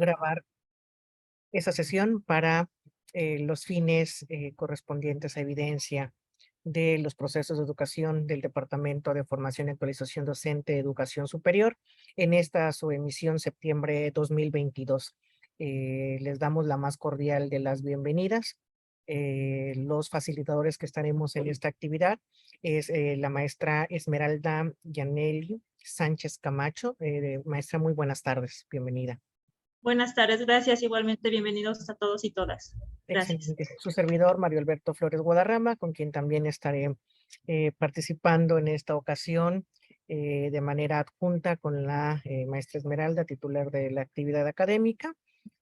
grabar esa sesión para los fines correspondientes a evidencia de los procesos de educación del Departamento de Formación y Actualización Docente de Educación Superior en esta su emisión septiembre 2022. Les damos la más cordial de las bienvenidas. Los facilitadores que estaremos en esta actividad es la maestra Esmeralda Yaneli Sánchez Camacho. Maestra, muy buenas tardes, bienvenida. Buenas tardes, gracias. Igualmente, bienvenidos a todos y todas. Gracias. Excelente. Su servidor, Mario Alberto Flores Guadarrama, con quien también estaré participando en esta ocasión de manera adjunta con la maestra Esmeralda, titular de la actividad académica,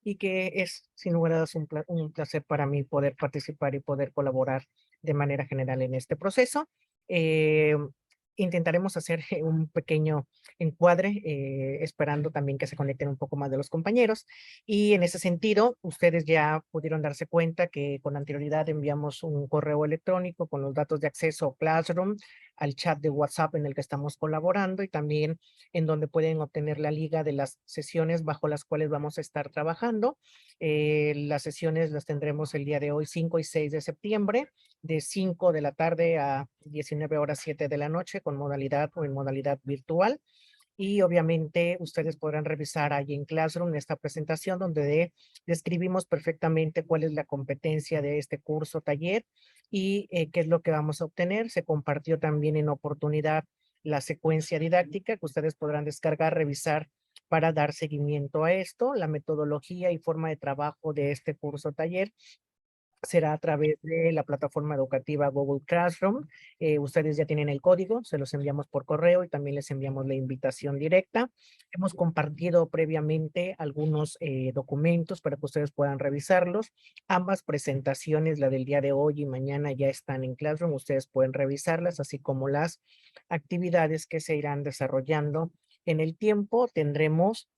y que es sin lugar a dudas un placer para mí poder participar y poder colaborar de manera general en este proceso. Eh, Intentaremos hacer un pequeño encuadre, esperando también que se conecten un poco más de los compañeros. Y en ese sentido, ustedes ya pudieron darse cuenta que con anterioridad enviamos un correo electrónico con los datos de acceso Classroom al chat de WhatsApp en el que estamos colaborando y también en donde pueden obtener la liga de las sesiones bajo las cuales vamos a estar trabajando. Las sesiones las tendremos el día de hoy, 5 y 6 de septiembre, de 5 de la tarde a 19 horas 7 de la noche, con modalidad o en modalidad virtual. Y obviamente ustedes podrán revisar ahí en Classroom esta presentación donde describimos perfectamente cuál es la competencia de este curso taller y qué es lo que vamos a obtener. Se compartió también en oportunidad la secuencia didáctica que ustedes podrán descargar, revisar para dar seguimiento a esto, la metodología y forma de trabajo de este curso taller será a través de la plataforma educativa Google Classroom. Ustedes ya tienen el código, se los enviamos por correo y también les enviamos la invitación directa. Hemos compartido previamente algunos documentos para que ustedes puedan revisarlos. Ambas presentaciones, la del día de hoy y mañana, ya están en Classroom. Ustedes pueden revisarlas, así como las actividades que se irán desarrollando en el tiempo. Tendremos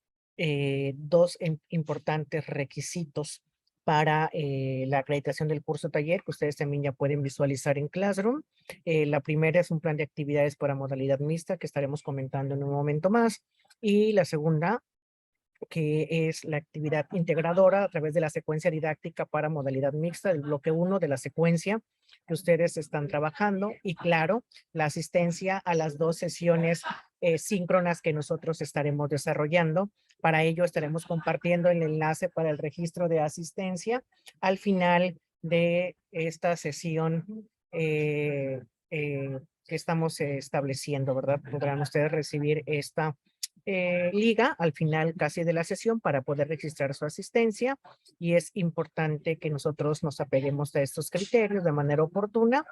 dos importantes requisitos para la acreditación del curso taller, que ustedes también ya pueden visualizar en Classroom. La primera es un plan de actividades para modalidad mixta, que estaremos comentando en un momento más. Y la segunda, que es la actividad integradora a través de la secuencia didáctica para modalidad mixta, el bloque 1 de la secuencia que ustedes están trabajando. Y claro, la asistencia a las dos sesiones síncronas que nosotros estaremos desarrollando. Para ello estaremos compartiendo el enlace para el registro de asistencia al final de esta sesión que estamos estableciendo, ¿verdad? Podrán ustedes recibir esta liga al final casi de la sesión para poder registrar su asistencia, y es importante que nosotros nos apeguemos a estos criterios de manera oportuna.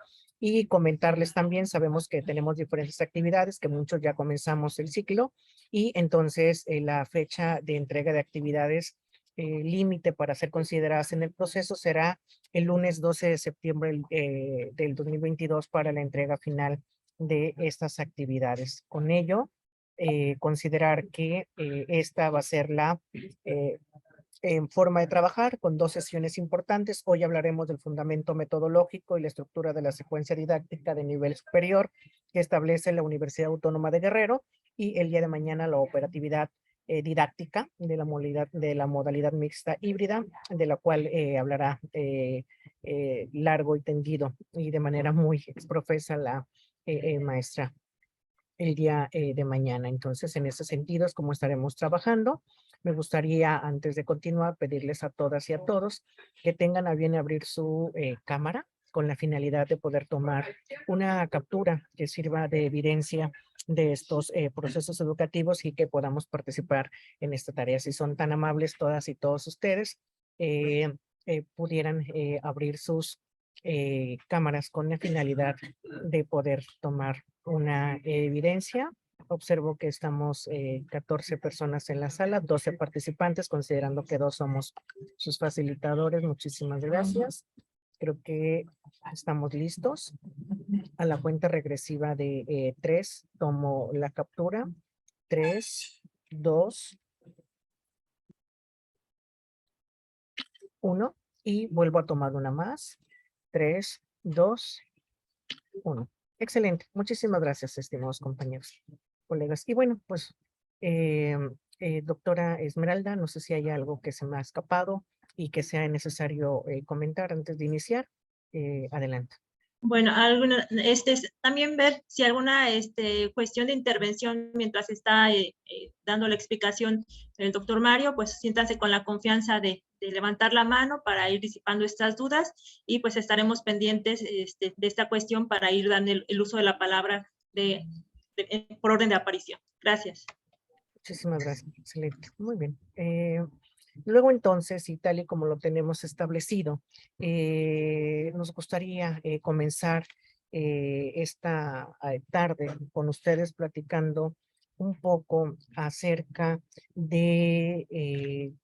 Y comentarles también, sabemos que tenemos diferentes actividades, que muchos ya comenzamos el ciclo, y entonces la fecha de entrega de actividades límite para ser consideradas en el proceso será el lunes 12 de septiembre del 2022 para la entrega final de estas actividades. Con ello, considerar que esta va a ser la forma de trabajar con dos sesiones importantes. Hoy hablaremos del fundamento metodológico y la estructura de la secuencia didáctica de nivel superior que establece la Universidad Autónoma de Guerrero, y el día de mañana la operatividad didáctica de la modalidad mixta híbrida, de la cual hablará largo y tendido y de manera muy exprofesa la maestra el día de mañana. Entonces, en ese sentido es como estaremos trabajando. Me gustaría, antes de continuar, pedirles a todas y a todos que tengan a bien abrir su cámara con la finalidad de poder tomar una captura que sirva de evidencia de estos procesos educativos y que podamos participar en esta tarea. Si son tan amables todas y todos ustedes, pudieran abrir sus cámaras con la finalidad de poder tomar una evidencia. Observo que estamos 14 personas en la sala, 12 participantes, considerando que dos somos sus facilitadores. Muchísimas gracias. Creo que estamos listos. A la cuenta regresiva de 3, tomo la captura. 3, 2, 1. Y vuelvo a tomar una más. 3, 2, 1. Excelente. Muchísimas gracias, estimados compañeros, colegas. Y bueno, pues Doctora Esmeralda, no sé si hay algo que se me ha escapado y que sea necesario comentar antes de iniciar. Adelante. Bueno, también ver si alguna cuestión de intervención mientras está dando la explicación el doctor Mario, pues siéntanse con la confianza de levantar la mano para ir disipando estas dudas y pues estaremos pendientes de esta cuestión para ir dando el uso de la palabra por orden de aparición. Gracias. Muchísimas gracias. Excelente. Muy bien. Luego entonces, y tal y como lo tenemos establecido, nos gustaría comenzar esta tarde con ustedes platicando un poco acerca de,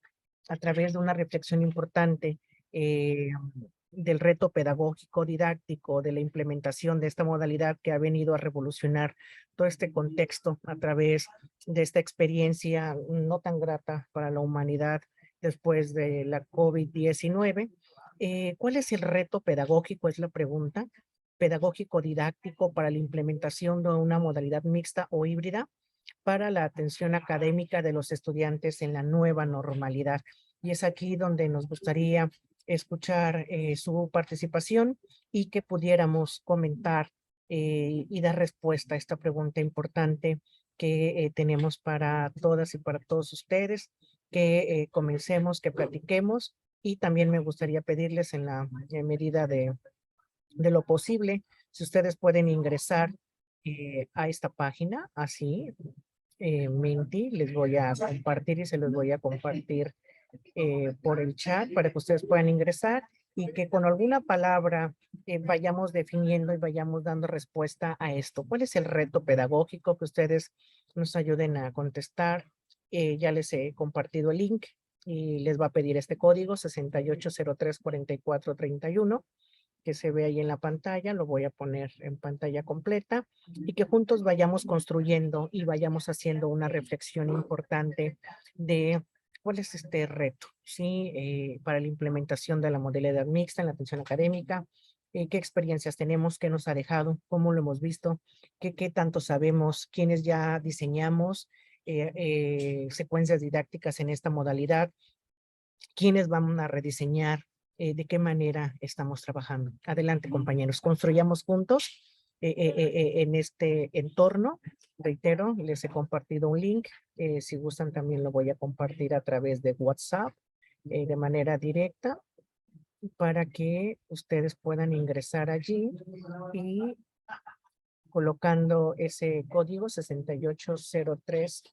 a través de una reflexión importante, del reto pedagógico didáctico, de la implementación de esta modalidad que ha venido a revolucionar todo este contexto a través de esta experiencia no tan grata para la humanidad después de la COVID-19. ¿Cuál es el reto pedagógico? Es la pregunta. Pedagógico didáctico para la implementación de una modalidad mixta o híbrida para la atención académica de los estudiantes en la nueva normalidad. Y es aquí donde nos gustaría escuchar su participación y que pudiéramos comentar y dar respuesta a esta pregunta importante que tenemos para todas y para todos ustedes, que comencemos, que platiquemos y también me gustaría pedirles en la medida de lo posible, si ustedes pueden ingresar a esta página, así, Menti, les voy a compartir y se los voy a compartir por el chat para que ustedes puedan ingresar y que con alguna palabra vayamos definiendo y vayamos dando respuesta a esto. ¿Cuál es el reto pedagógico que ustedes nos ayuden a contestar? Ya les he compartido el link y les va a pedir este código 68034431 que se ve ahí en la pantalla, lo voy a poner en pantalla completa y que juntos vayamos construyendo y vayamos haciendo una reflexión importante de cuál es este reto, ¿sí? Para la implementación de la modalidad mixta en la atención académica, qué experiencias tenemos, qué nos ha dejado, cómo lo hemos visto, qué tanto sabemos, quiénes ya diseñamos secuencias didácticas en esta modalidad, quiénes van a rediseñar, de qué manera estamos trabajando. Adelante, compañeros, construyamos juntos en este entorno. Reitero, les he compartido un link. Si gustan, también lo voy a compartir a través de WhatsApp de manera directa para que ustedes puedan ingresar allí y colocando ese código 6803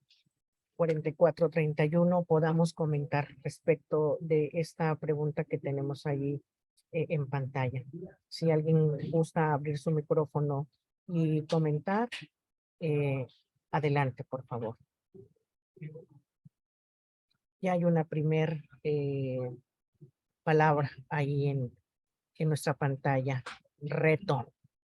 4431 podamos comentar respecto de esta pregunta que tenemos ahí en pantalla. Si alguien gusta abrir su micrófono y comentar, adelante, por favor. Ya hay una primer palabra ahí en nuestra pantalla. Reto.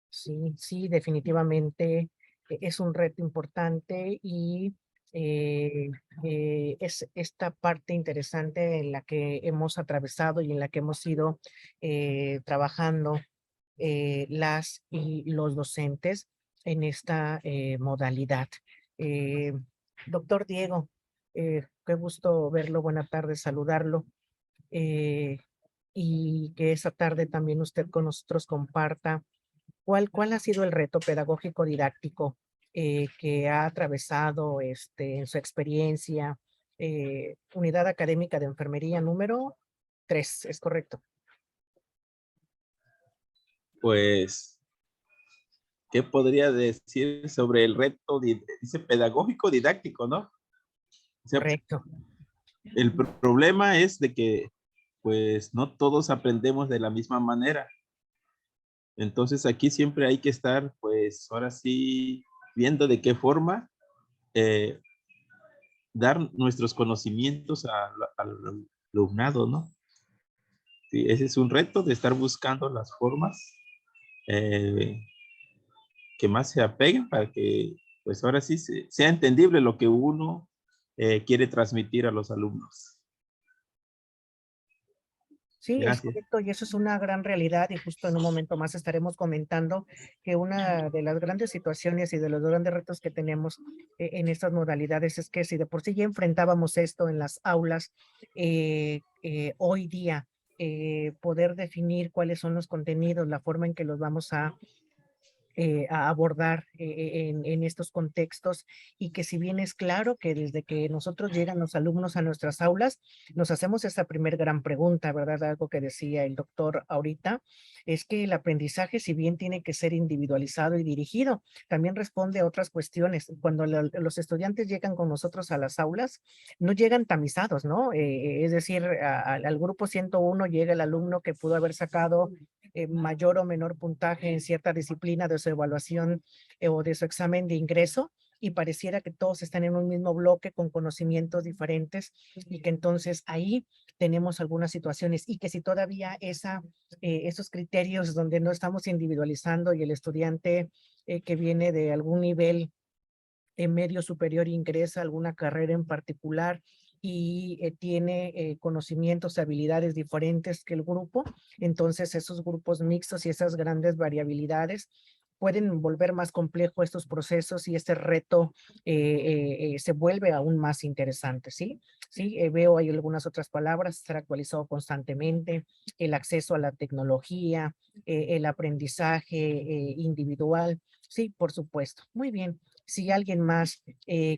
Sí, sí, definitivamente es un reto importante y es esta parte interesante en la que hemos atravesado y en la que hemos ido trabajando las y los docentes en esta modalidad. Eh, Doctor Diego, qué gusto verlo, buena tarde, saludarlo. eh, y que esta tarde también usted con nosotros comparta cuál ha sido el reto pedagógico didáctico que ha atravesado en su experiencia. Unidad Académica de Enfermería número 3, ¿es correcto? Pues, ¿qué podría decir sobre el reto, dice pedagógico didáctico, ¿no? O sea, Correcto. el problema es de que, pues, no todos aprendemos de la misma manera. Entonces, aquí siempre hay que estar, pues, ahora sí, viendo de qué forma dar nuestros conocimientos al alumnado, ¿no? Sí, ese es un reto de estar buscando las formas eh, que más se apeguen para que, pues ahora sí, sea entendible lo que uno quiere transmitir a los alumnos. Sí, es Gracias. correcto, y eso es una gran realidad, y justo en un momento más estaremos comentando que una de las grandes situaciones y de los grandes retos que tenemos en estas modalidades es que si de por sí ya enfrentábamos esto en las aulas, hoy día poder definir cuáles son los contenidos, la forma en que los vamos a abordar en estos contextos, y que si bien es claro que desde que nosotros llegan los alumnos a nuestras aulas, nos hacemos esa primer gran pregunta, ¿verdad? Algo que decía el doctor ahorita, es que el aprendizaje, si bien tiene que ser individualizado y dirigido, también responde a otras cuestiones. Cuando los estudiantes llegan con nosotros a las aulas, no llegan tamizados, ¿no? Es decir, al grupo 101 llega el alumno que pudo haber sacado mayor o menor puntaje en cierta disciplina de su evaluación o de su examen de ingreso, y pareciera que todos están en un mismo bloque con conocimientos diferentes, y que entonces ahí tenemos algunas situaciones, y que si todavía esos criterios donde no estamos individualizando y el estudiante que viene de algún nivel en medio superior ingresa a alguna carrera en particular y tiene conocimientos, habilidades diferentes que el grupo, entonces esos grupos mixtos y esas grandes variabilidades pueden volver más complejo estos procesos, y este reto se vuelve aún más interesante, ¿sí? Sí, veo ahí algunas otras palabras: estar actualizado constantemente, el acceso a la tecnología, el aprendizaje individual, sí, por supuesto. Muy bien. Si alguien más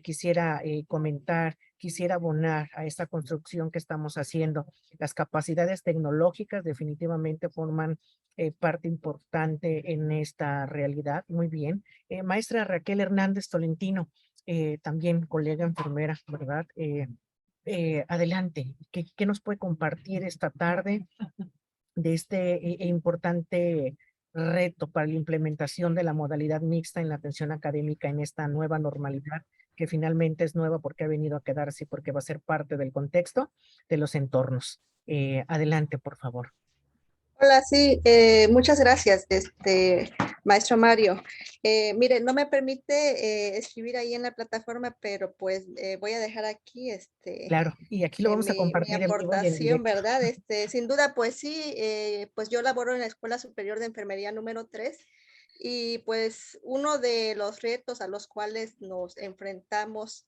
quisiera comentar, quisiera abonar a esta construcción que estamos haciendo, las capacidades tecnológicas definitivamente forman parte importante en esta realidad. Muy bien. Maestra Raquel Hernández Tolentino, también colega enfermera, ¿verdad? Adelante, ¿qué nos puede compartir esta tarde de este importante reto para la implementación de la modalidad mixta en la atención académica en esta nueva normalidad, que finalmente es nueva porque ha venido a quedarse y porque va a ser parte del contexto de los entornos? Adelante, por favor. Hola, sí, muchas gracias, maestro Mario. Mire, no me permite escribir ahí en la plataforma, pero pues voy a dejar aquí Claro, y aquí lo vamos a mi compartir en vivo y en aportación, directo. ¿verdad? Sin duda, pues sí, pues yo laboro en la Escuela Superior de Enfermería número 3, y pues uno de los retos a los cuales nos enfrentamos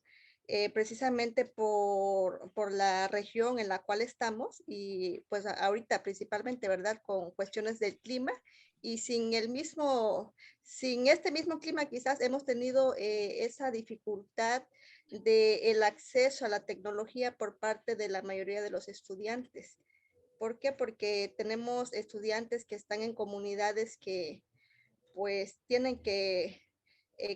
precisamente por la región en la cual estamos, y pues ahorita principalmente, ¿verdad? Con cuestiones del clima, y sin este mismo clima quizás hemos tenido esa dificultad de el acceso a la tecnología por parte de la mayoría de los estudiantes. ¿Por qué? Porque tenemos estudiantes que están en comunidades que pues tienen que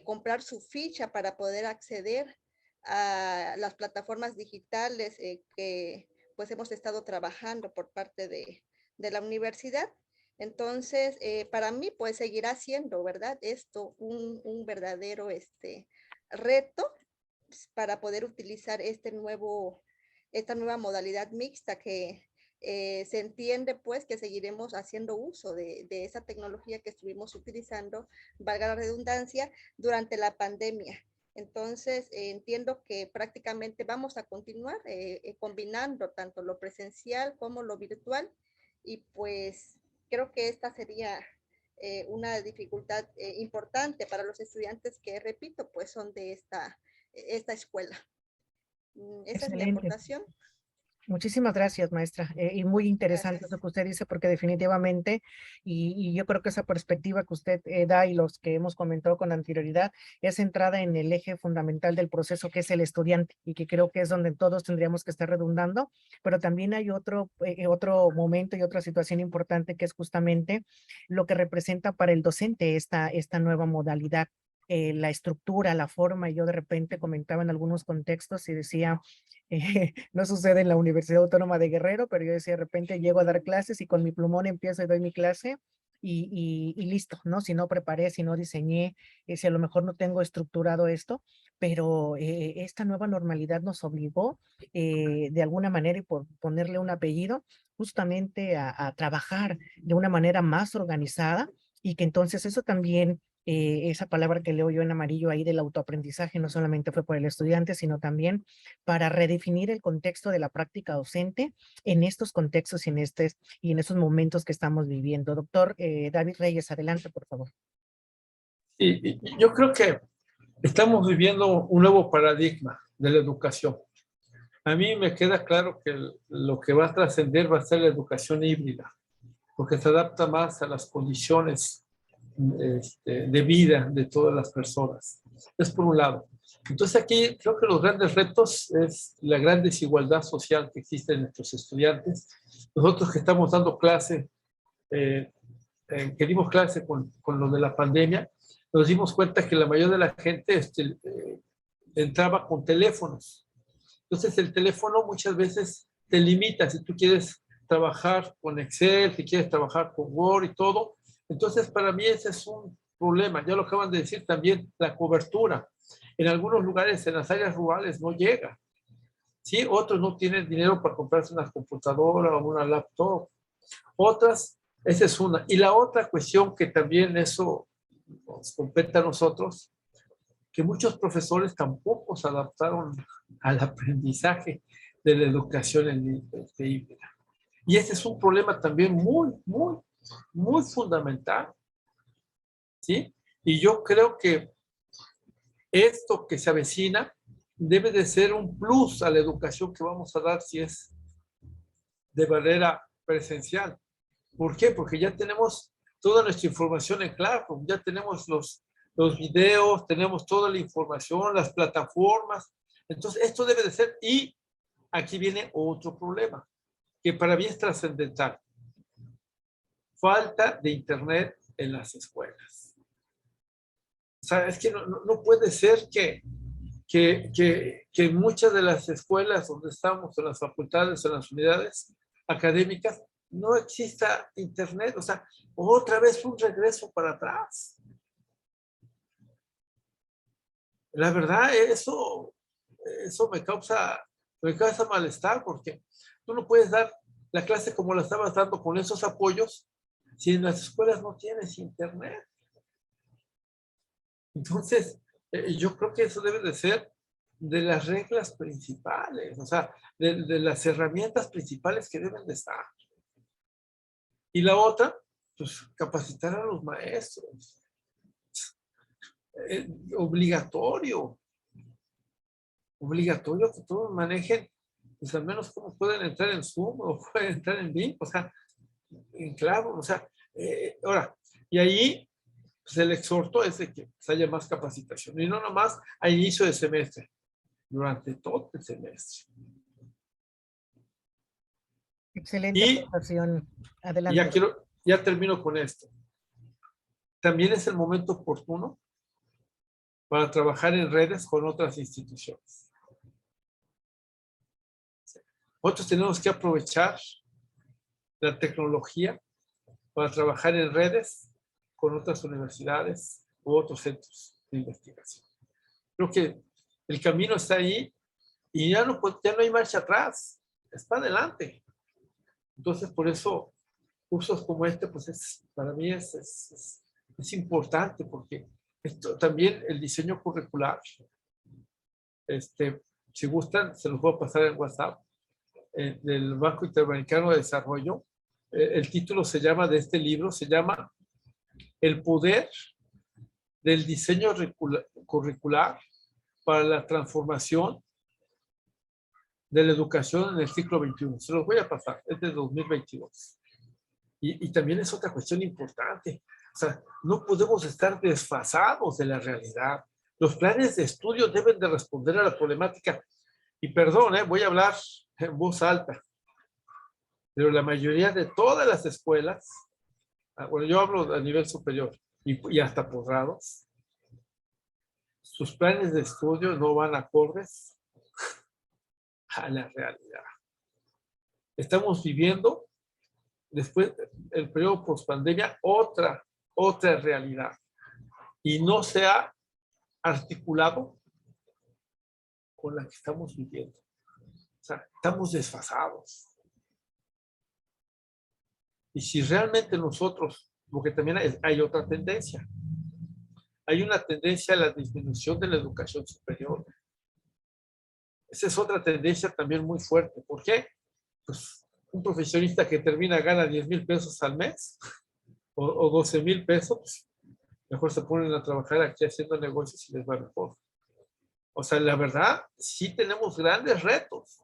comprar su ficha para poder acceder a las plataformas digitales que pues hemos estado trabajando por parte de la universidad. Entonces, para mí, pues seguirá siendo, ¿verdad? Esto un verdadero reto para poder utilizar esta nueva modalidad mixta que se entiende pues que seguiremos haciendo uso de esa tecnología que estuvimos utilizando, valga la redundancia, durante la pandemia. Entonces, entiendo que prácticamente vamos a continuar combinando tanto lo presencial como lo virtual, y pues creo que esta sería una dificultad importante para los estudiantes que, repito, pues son de esta escuela. Esa es mi Excelente. aportación. Muchísimas gracias, maestra. Y muy interesante Gracias. lo que usted dice, porque definitivamente, y yo creo que esa perspectiva que usted da y los que hemos comentado con anterioridad, es centrada en el eje fundamental del proceso, que es el estudiante, y que creo que es donde todos tendríamos que estar redundando, pero también hay otro momento y otra situación importante, que es justamente lo que representa para el docente esta nueva modalidad. La estructura, la forma, y yo de repente comentaba en algunos contextos y decía, no sucede en la Universidad Autónoma de Guerrero, pero yo decía, de repente llego a dar clases y con mi plumón empiezo y doy mi clase y listo, ¿no? Si no preparé, si no diseñé, si a lo mejor no tengo estructurado esto, pero esta nueva normalidad nos obligó de alguna manera, y por ponerle un apellido, justamente a trabajar de una manera más organizada, y que entonces eso también esa palabra que leo yo en amarillo ahí del autoaprendizaje no solamente fue por el estudiante, sino también para redefinir el contexto de la práctica docente en estos contextos y en estos momentos que estamos viviendo. Doctor David Reyes, adelante, por favor. Yo creo que estamos viviendo un nuevo paradigma de la educación. A mí me queda claro que lo que va a trascender va a ser la educación híbrida, porque se adapta más a las condiciones de vida de todas las personas. Es por un lado. Entonces aquí creo que los grandes retos es la gran desigualdad social que existe en nuestros estudiantes. Nosotros que estamos dando clase, que dimos clase con lo de la pandemia, nos dimos cuenta que la mayoría de la gente entraba con teléfonos. Entonces el teléfono muchas veces te limita. Si tú quieres trabajar con Excel, si quieres trabajar con Word y todo, entonces para mí ese es un problema. Ya lo acaban de decir también, la cobertura. En algunos lugares, en las áreas rurales, no llega. ¿Sí? Otros no tienen dinero para comprarse una computadora o una laptop. Otras, esa es una. Y la otra cuestión que también eso nos compete a nosotros, que muchos profesores tampoco se adaptaron al aprendizaje de la educación híbrida. Y ese es un problema también muy fundamental, ¿sí? Y yo creo que esto que se avecina debe de ser un plus a la educación que vamos a dar si es de manera presencial. ¿Por qué? Porque ya tenemos toda nuestra información en Classroom, ya tenemos los videos, tenemos toda la información, las plataformas. Entonces, esto debe de ser, y aquí viene otro problema, que para mí es trascendental. Falta de internet en las escuelas. O sea, es que no puede ser que en muchas de las escuelas donde estamos, en las facultades, en las unidades académicas, no exista internet. O sea, otra vez un regreso para atrás. La verdad, eso me causa malestar, porque tú no puedes dar la clase como la estabas dando con esos apoyos si en las escuelas no tienes internet. Entonces, yo creo que eso debe de ser de las reglas principales, o sea, de las herramientas principales que deben de estar. Y la otra, pues capacitar a los maestros. Obligatorio que todos manejen, pues al menos cómo pueden entrar en Zoom o pueden entrar en Meet, o sea, en claro, o sea, ahora, y ahí pues el exhorto es de que haya más capacitación, y no nomás a inicio de semestre, durante todo el semestre. Excelente presentación. Adelante. Ya termino con esto. También es el momento oportuno para trabajar en redes con otras instituciones. Nosotros tenemos que aprovechar la tecnología para trabajar en redes con otras universidades u otros centros de investigación. Creo que el camino está ahí y ya no hay marcha atrás, es para adelante. Entonces, por eso, cursos como este, pues para mí es importante, porque esto, también el diseño curricular, si gustan, se los voy a pasar en WhatsApp, del Banco Interamericano de Desarrollo. El título de este libro se llama El poder del diseño curricular para la transformación de la educación en el siglo XXI. Se los voy a pasar, es de 2022. Y también es otra cuestión importante. O sea, no podemos estar desfasados de la realidad. Los planes de estudio deben de responder a la problemática. Y perdón, voy a hablar en voz alta, pero la mayoría de todas las escuelas, bueno, yo hablo a nivel superior y hasta posgrados, sus planes de estudio no van acordes a la realidad. Estamos viviendo, después del periodo post-pandemia, otra realidad. Y no se ha articulado con la que estamos viviendo. O sea, estamos desfasados. Y si realmente nosotros, porque también hay otra tendencia, hay una tendencia a la disminución de la educación superior. Esa es otra tendencia también muy fuerte. ¿Por qué? Pues un profesionista que termina gana 10,000 pesos al mes o 12,000 pesos, pues, mejor se ponen a trabajar aquí haciendo negocios y les va mejor. O sea, la verdad, sí tenemos grandes retos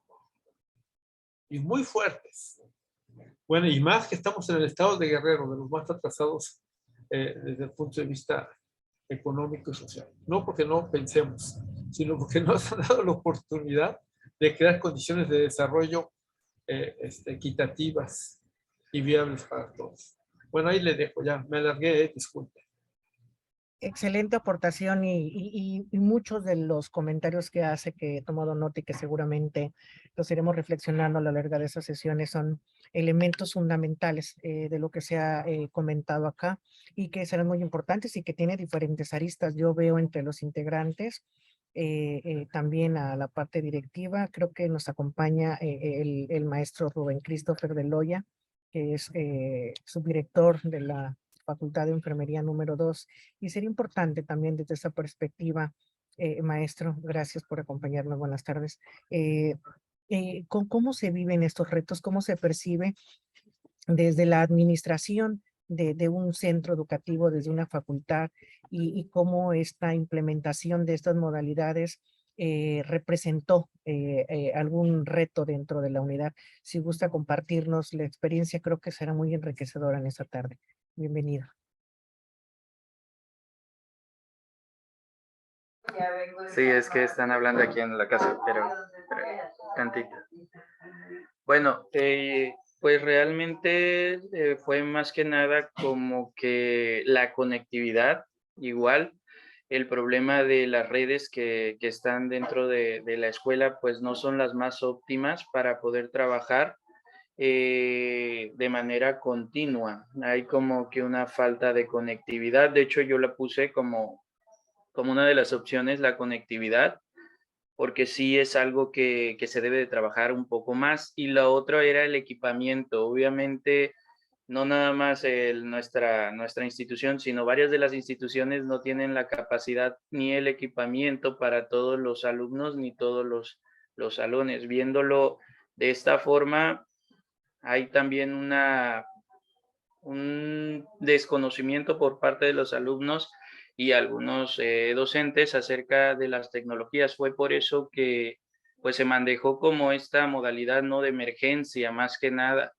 y muy fuertes. Bueno, y más que estamos en el estado de Guerrero, de los más atrasados desde el punto de vista económico y social. No porque no pensemos, sino porque nos han dado la oportunidad de crear condiciones de desarrollo equitativas y viables para todos. Bueno, ahí le dejo, ya me alargué, disculpe. Excelente aportación y muchos de los comentarios que hace, que he tomado nota y que seguramente los iremos reflexionando a lo largo de esas sesiones, son elementos fundamentales de lo que se ha comentado acá y que serán muy importantes y que tiene diferentes aristas. Yo veo entre los integrantes también a la parte directiva. Creo que nos acompaña el maestro Rubén Christopher de Loya, que es subdirector de la Facultad de Enfermería número 2, y sería importante también desde esa perspectiva, maestro, gracias por acompañarnos, buenas tardes. ¿Cómo se viven estos retos? ¿Cómo se percibe desde la administración de un centro educativo, desde una facultad, y cómo esta implementación de estas modalidades representó algún reto dentro de la unidad? Si gusta compartirnos la experiencia, creo que será muy enriquecedora en esta tarde. Bienvenido. Sí, es que están hablando aquí en la casa, pero tantito. Bueno, pues realmente fue más que nada como que la conectividad, igual, el problema de las redes que están dentro de la escuela, pues no son las más óptimas para poder trabajar de manera continua. Hay como que una falta de conectividad. De hecho, yo la puse como una de las opciones, la conectividad, porque sí es algo que se debe de trabajar un poco más. Y la otra era el equipamiento. Obviamente, no nada más nuestra institución, sino varias de las instituciones no tienen la capacidad ni el equipamiento para todos los alumnos ni todos los salones. Viéndolo de esta forma, hay también un desconocimiento por parte de los alumnos y algunos docentes acerca de las tecnologías. Fue por eso que pues se manejó como esta modalidad no de emergencia, más que nada.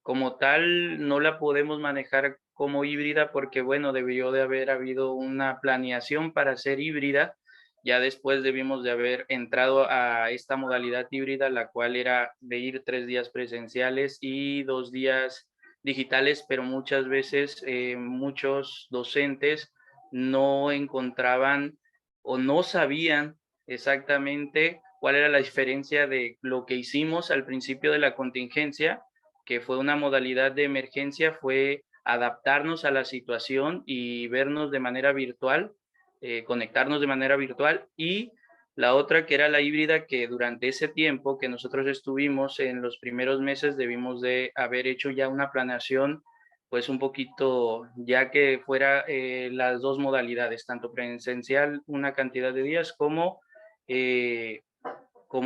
Como tal, no la podemos manejar como híbrida porque, bueno, debió de haber habido una planeación para ser híbrida. Ya después debimos de haber entrado a esta modalidad híbrida, la cual era de ir 3 días presenciales y 2 días digitales, pero muchas veces muchos docentes no encontraban o no sabían exactamente cuál era la diferencia de lo que hicimos al principio de la contingencia, que fue una modalidad de emergencia, fue adaptarnos a la situación y vernos de manera virtual, conectarnos de manera virtual, y la otra que era la híbrida, que durante ese tiempo que nosotros estuvimos en los primeros meses debimos de haber hecho ya una planeación pues un poquito, ya que fuera las dos modalidades, tanto presencial una cantidad de días como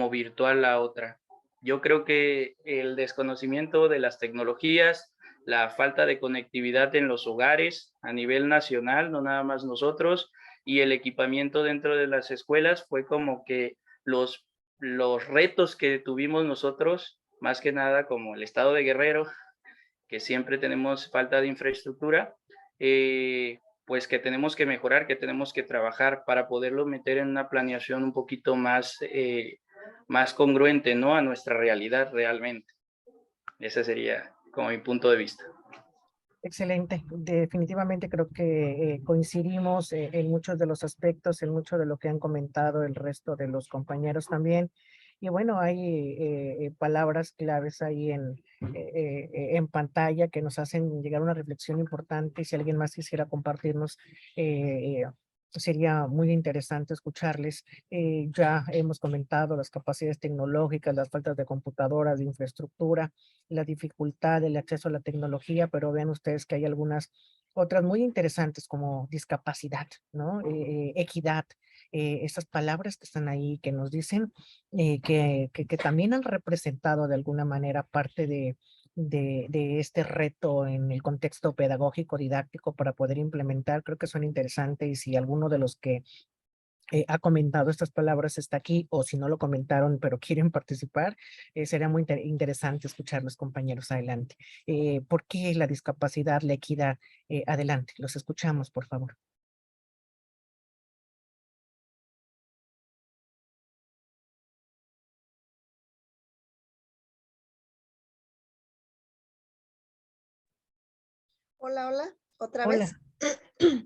virtual la otra. Yo creo que el desconocimiento de las tecnologías, la falta de conectividad en los hogares a nivel nacional, no nada más nosotros, y el equipamiento dentro de las escuelas fue como que los retos que tuvimos nosotros, más que nada como el estado de Guerrero, que siempre tenemos falta de infraestructura, pues que tenemos que mejorar, que tenemos que trabajar para poderlo meter en una planeación un poquito más congruente, ¿no?, a nuestra realidad realmente. Ese sería como mi punto de vista. Excelente. Definitivamente creo que coincidimos en muchos de los aspectos, en mucho de lo que han comentado el resto de los compañeros también. Y bueno, hay palabras claves ahí en pantalla que nos hacen llegar a una reflexión importante. Si alguien más quisiera compartirnos sería muy interesante escucharles. Ya hemos comentado las capacidades tecnológicas, las faltas de computadoras, de infraestructura, la dificultad del acceso a la tecnología, pero vean ustedes que hay algunas otras muy interesantes como discapacidad, ¿no? Equidad, esas palabras que están ahí, que nos dicen que también han representado de alguna manera parte de este reto en el contexto pedagógico didáctico para poder implementar. Creo que son interesantes, y si alguno de los que ha comentado estas palabras está aquí, o si no lo comentaron pero quieren participar, sería muy interesante escucharlos, compañeros. Adelante. ¿Por qué la discapacidad, la equidad? Adelante, los escuchamos, por favor. Hola, hola, otra Hola. vez.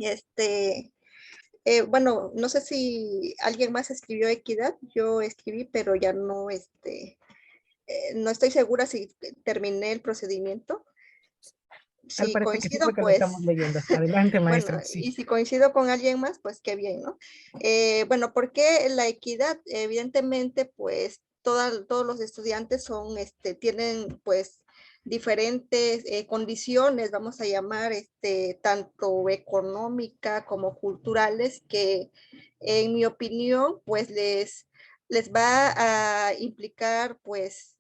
Este, bueno, no sé si alguien más escribió equidad, yo escribí, pero ya no, no estoy segura si terminé el procedimiento. Tal Si parece que sí, coincido, porque lo estamos pues, leyendo. Adelante, bueno, maestra. Sí. y si coincido con alguien más, pues qué bien, ¿no? Bueno, ¿por qué la equidad? Evidentemente, pues, todos los estudiantes son, tienen, pues, diferentes condiciones, vamos a llamar, tanto económica como culturales, que en mi opinión, pues, les va a implicar, pues,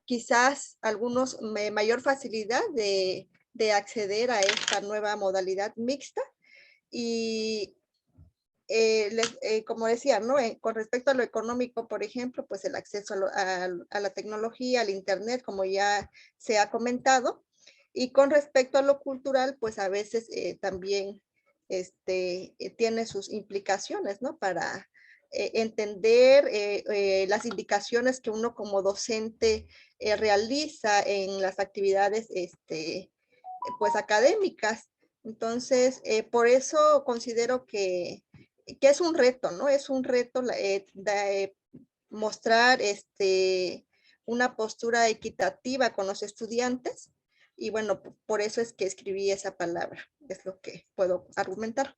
quizás algunos mayor facilidad de acceder a esta nueva modalidad mixta. Y como decía, ¿no? Con respecto a lo económico, por ejemplo, pues el acceso a la tecnología, al internet, como ya se ha comentado. Y con respecto a lo cultural, pues a veces también tiene sus implicaciones, ¿no? Para entender las indicaciones que uno como docente realiza en las actividades pues académicas. Entonces, por eso considero que es un reto, ¿no? Es un reto mostrar una postura equitativa con los estudiantes, y bueno, por eso es que escribí esa palabra, es lo que puedo argumentar.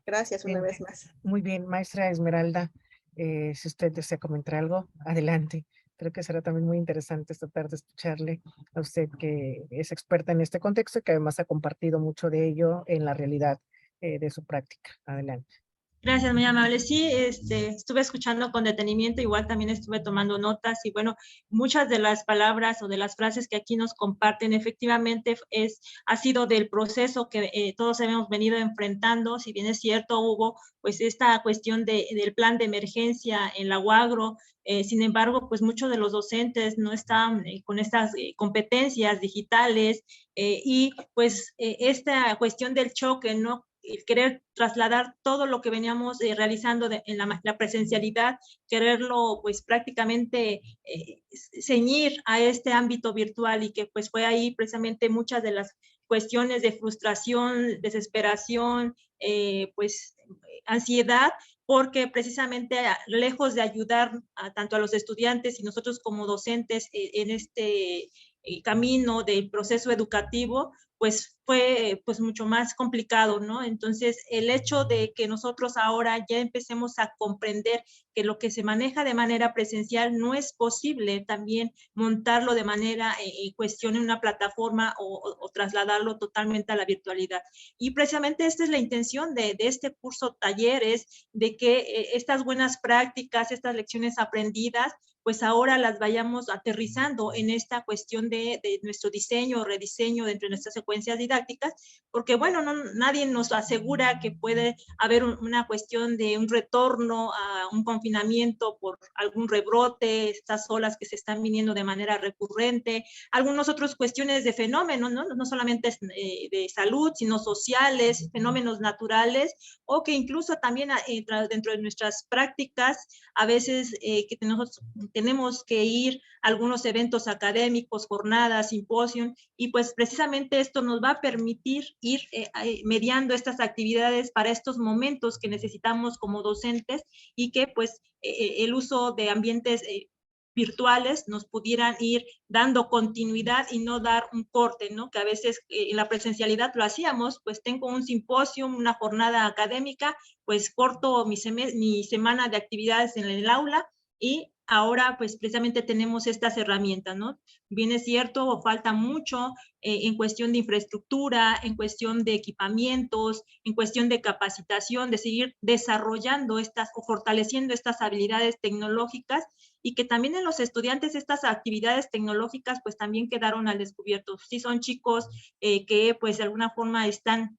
Gracias una vez más. Muy bien, maestra Esmeralda, si usted desea comentar algo, adelante. Creo que será también muy interesante esta tarde escucharle a usted, que es experta en este contexto y que además ha compartido mucho de ello en la realidad de su práctica. Adelante. Gracias, muy amable. Sí, estuve escuchando con detenimiento, igual también estuve tomando notas, y bueno, muchas de las palabras o de las frases que aquí nos comparten efectivamente ha sido del proceso que todos hemos venido enfrentando. Si bien es cierto, hubo pues esta cuestión del plan de emergencia en la UAGRO, sin embargo, pues muchos de los docentes no están con estas competencias digitales, y pues esta cuestión del choque, ¿no? El querer trasladar todo lo que veníamos realizando en la presencialidad, quererlo pues prácticamente ceñir a este ámbito virtual, y que pues fue ahí precisamente muchas de las cuestiones de frustración, desesperación, pues ansiedad, porque precisamente lejos de ayudar tanto a los estudiantes y nosotros como docentes en este camino del proceso educativo, pues fue pues mucho más complicado, ¿no? Entonces, el hecho de que nosotros ahora ya empecemos a comprender que lo que se maneja de manera presencial no es posible también montarlo de manera cuestión en una plataforma o trasladarlo totalmente a la virtualidad. Y precisamente esta es la intención de este curso talleres, de que estas buenas prácticas, estas lecciones aprendidas, pues ahora las vayamos aterrizando en esta cuestión de nuestro diseño o rediseño dentro de nuestras secuencias didácticas, porque bueno, nadie nos asegura que puede haber una cuestión de un retorno a un confinamiento por algún rebrote, estas olas que se están viniendo de manera recurrente, algunas otras cuestiones de fenómenos, no solamente de salud, sino sociales, fenómenos naturales, o que incluso también dentro de nuestras prácticas, a veces que tenemos que ir a algunos eventos académicos, jornadas, simposios, y pues precisamente esto nos va a permitir ir mediando estas actividades para estos momentos que necesitamos como docentes, y que pues el uso de ambientes virtuales nos pudieran ir dando continuidad y no dar un corte, ¿no? Que a veces en la presencialidad lo hacíamos, pues tengo un simposio, una jornada académica, pues corto mi semana de actividades en el aula y ahora pues precisamente tenemos estas herramientas, ¿no? Bien es cierto, falta mucho en cuestión de infraestructura, en cuestión de equipamientos, en cuestión de capacitación, de seguir desarrollando estas o fortaleciendo estas habilidades tecnológicas y que también en los estudiantes estas actividades tecnológicas pues también quedaron al descubierto. Sí son chicos que pues de alguna forma están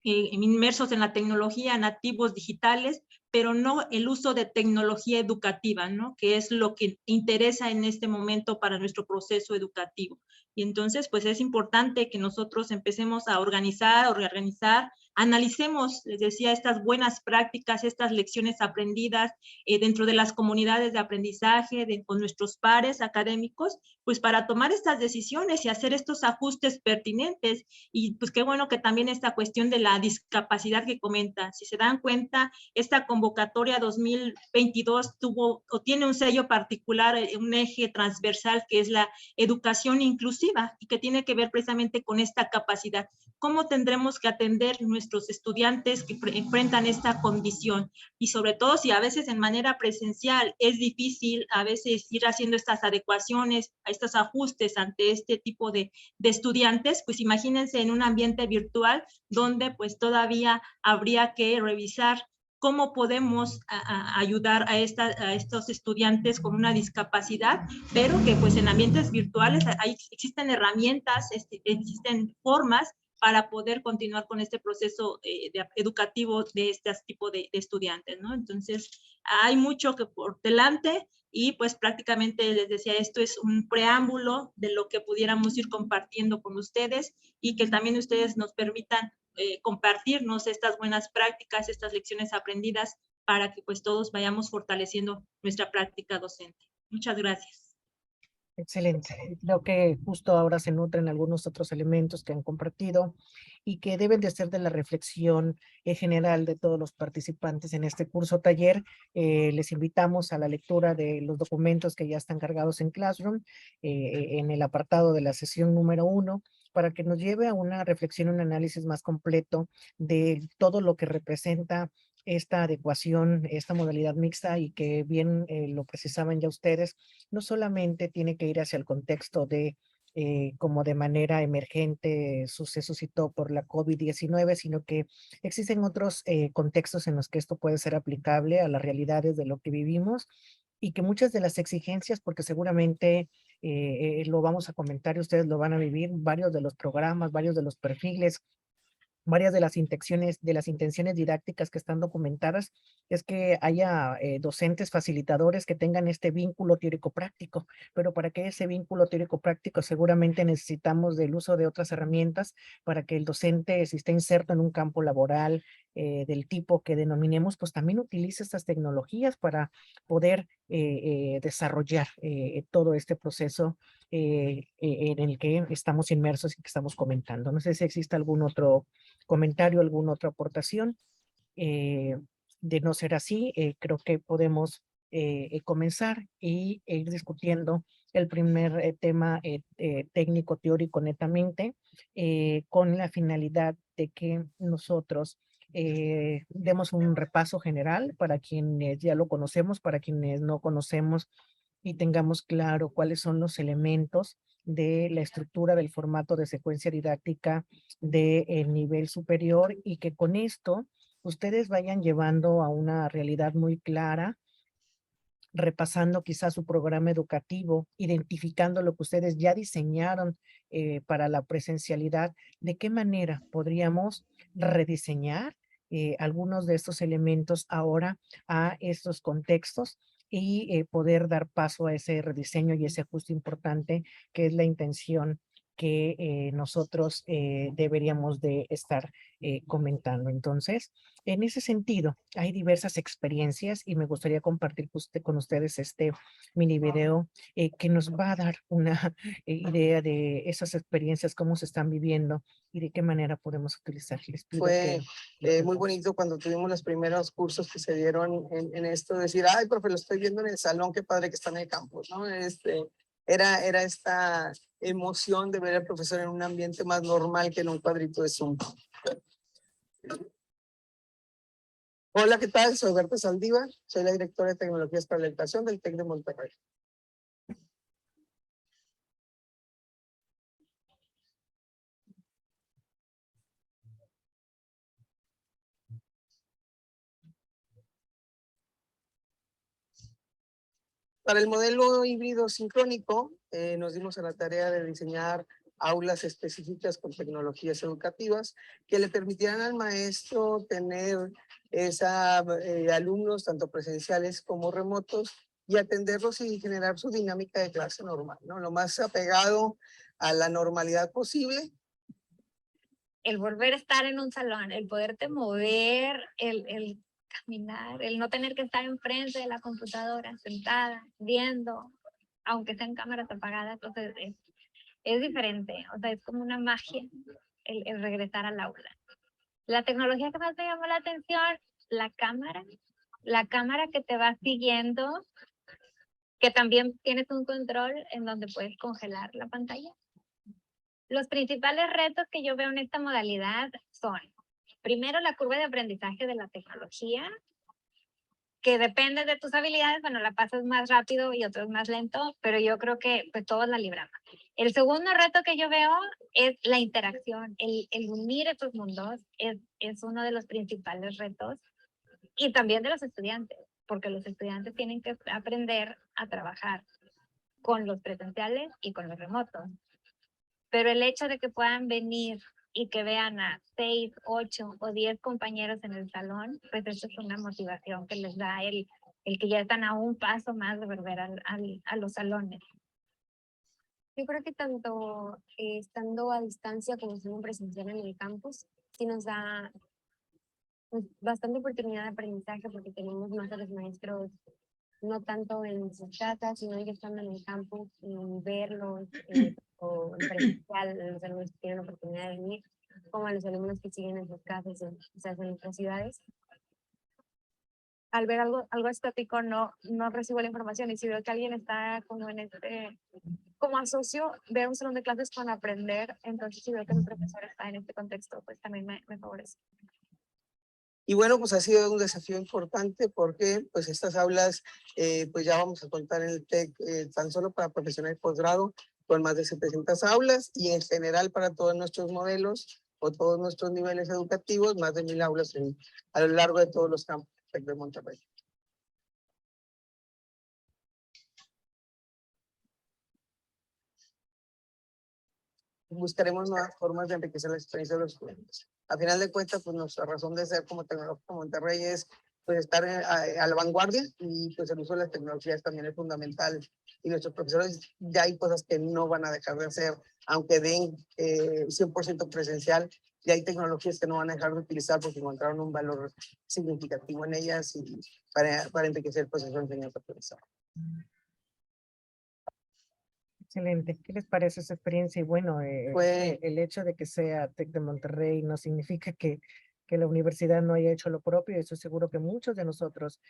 inmersos en la tecnología, nativos digitales, pero no el uso de tecnología educativa, ¿no? Que es lo que interesa en este momento para nuestro proceso educativo. Y entonces, pues es importante que nosotros empecemos a organizar, analicemos, les decía, estas buenas prácticas, estas lecciones aprendidas dentro de las comunidades de aprendizaje, con nuestros pares académicos, pues para tomar estas decisiones y hacer estos ajustes pertinentes. Y pues qué bueno que también esta cuestión de la discapacidad que comenta, si se dan cuenta, esta convocatoria 2022 tuvo o tiene un sello particular, un eje transversal que es la educación inclusiva y que tiene que ver precisamente con esta capacidad. ¿Cómo tendremos que atender nuestros estudiantes que enfrentan esta condición? Y sobre todo si a veces en manera presencial es difícil a veces ir haciendo estas adecuaciones, a estos ajustes ante este tipo de estudiantes, pues imagínense en un ambiente virtual donde pues todavía habría que revisar cómo podemos ayudar a estos estudiantes con una discapacidad, pero que pues en ambientes virtuales existen herramientas, existen formas para poder continuar con este proceso educativo de este tipo de estudiantes, ¿no? Entonces, hay mucho que por delante y pues prácticamente les decía, esto es un preámbulo de lo que pudiéramos ir compartiendo con ustedes y que también ustedes nos permitan compartirnos estas buenas prácticas, estas lecciones aprendidas para que pues todos vayamos fortaleciendo nuestra práctica docente. Muchas gracias. Excelente. Creo que justo ahora se nutren algunos otros elementos que han compartido y que deben de ser de la reflexión general de todos los participantes en este curso taller. Les invitamos a la lectura de los documentos que ya están cargados en Classroom, en el apartado de la sesión número 1, para que nos lleve a una reflexión, un análisis más completo de todo lo que representa esta adecuación, esta modalidad mixta y que bien lo precisaban ya ustedes, no solamente tiene que ir hacia el contexto de como de manera emergente se suscitó por la COVID-19, sino que existen otros contextos en los que esto puede ser aplicable a las realidades de lo que vivimos y que muchas de las exigencias, porque seguramente lo vamos a comentar y ustedes lo van a vivir, varios de los programas, varios de los perfiles, varias de las intenciones didácticas que están documentadas es que haya docentes facilitadores que tengan este vínculo teórico-práctico, pero para que ese vínculo teórico-práctico seguramente necesitamos del uso de otras herramientas para que el docente, si está inserto en un campo laboral del tipo que denominemos, pues también utilice estas tecnologías para poder desarrollar todo este proceso en el que estamos inmersos y que estamos comentando. No sé si existe algún otro comentario, alguna otra aportación. De no ser así, creo que podemos comenzar y ir discutiendo el primer tema técnico teórico netamente con la finalidad de que nosotros demos un repaso general para quienes ya lo conocemos, para quienes no conocemos y tengamos claro cuáles son los elementos de la estructura del formato de secuencia didáctica del nivel superior y que con esto ustedes vayan llevando a una realidad muy clara, repasando quizás su programa educativo, identificando lo que ustedes ya diseñaron para la presencialidad, de qué manera podríamos rediseñar algunos de estos elementos ahora a estos contextos y poder dar paso a ese rediseño y ese ajuste importante que es la intención que nosotros deberíamos de estar comentando. Entonces, en ese sentido, hay diversas experiencias y me gustaría compartir con ustedes este mini video que nos va a dar una idea de esas experiencias, cómo se están viviendo y de qué manera podemos utilizar. Les pido Fue que muy bonito cuando tuvimos los primeros cursos que se dieron en esto, decir, ay, profe, lo estoy viendo en el salón, qué padre que está en el campus, ¿no? Era esta emoción de ver al profesor en un ambiente más normal que en un cuadrito de Zoom. Hola, ¿qué tal? Soy Berta Saldívar, soy la directora de Tecnologías para la Educación del TEC de Monterrey. Para el modelo híbrido sincrónico, nos dimos a la tarea de diseñar aulas específicas con tecnologías educativas que le permitieran al maestro tener alumnos tanto presenciales como remotos y atenderlos y generar su dinámica de clase normal, ¿no? Lo más apegado a la normalidad posible. El volver a estar en un salón, el poderte mover, el caminar, el no tener que estar enfrente de la computadora, sentada, viendo, aunque sean cámaras apagadas, entonces es diferente, o sea, es como una magia el regresar al aula. La tecnología que más me llamó la atención, la cámara que te va siguiendo, que también tienes un control en donde puedes congelar la pantalla. Los principales retos que yo veo en esta modalidad son, primero, la curva de aprendizaje de la tecnología, que depende de tus habilidades, bueno, la pasas más rápido y otros más lento, pero yo creo que pues todos la libramos. El segundo reto que yo veo es la interacción, el unir estos mundos es uno de los principales retos y también de los estudiantes, porque los estudiantes tienen que aprender a trabajar con los presenciales y con los remotos. Pero el hecho de que puedan venir y que vean a 6, 8 o 10 compañeros en el salón, pues eso es una motivación que les da el que ya están a un paso más de volver a los salones. Yo creo que tanto estando a distancia como estando presencial en el campus, sí nos da pues, bastante oportunidad de aprendizaje porque tenemos más a los maestros, no tanto en sus casas, sino ellos estando en el campus, verlos, o en presencial, los alumnos que tienen la oportunidad de venir, como a los alumnos que siguen en sus casas, o sea, en otras ciudades. Al ver algo estático no recibo la información, y si veo que alguien está como como asocio ver un salón de clases con aprender, entonces si veo que mi profesor está en este contexto, pues también me favorece. Y bueno, pues ha sido un desafío importante porque pues estas aulas pues ya vamos a contar en el TEC tan solo para profesional y posgrado con más de 700 aulas y en general para todos nuestros modelos o todos nuestros niveles educativos, más de 1000 aulas a lo largo de todos los campus de Monterrey. Buscaremos nuevas formas de enriquecer la experiencia de los estudiantes. A final de cuentas, pues nuestra razón de ser como Tecnológico Monterrey es pues, estar a la vanguardia y pues el uso de las tecnologías también es fundamental. Y nuestros profesores ya hay cosas que no van a dejar de hacer, aunque den 100% presencial, ya hay tecnologías que no van a dejar de utilizar porque encontraron un valor significativo en ellas y para enriquecer el proceso de enseñanza-aprendizaje. Excelente. ¿Qué les parece esa experiencia? Y bueno, el hecho de que sea TEC de Monterrey no significa que la universidad no haya hecho lo propio. Estoy seguro que muchos de nosotros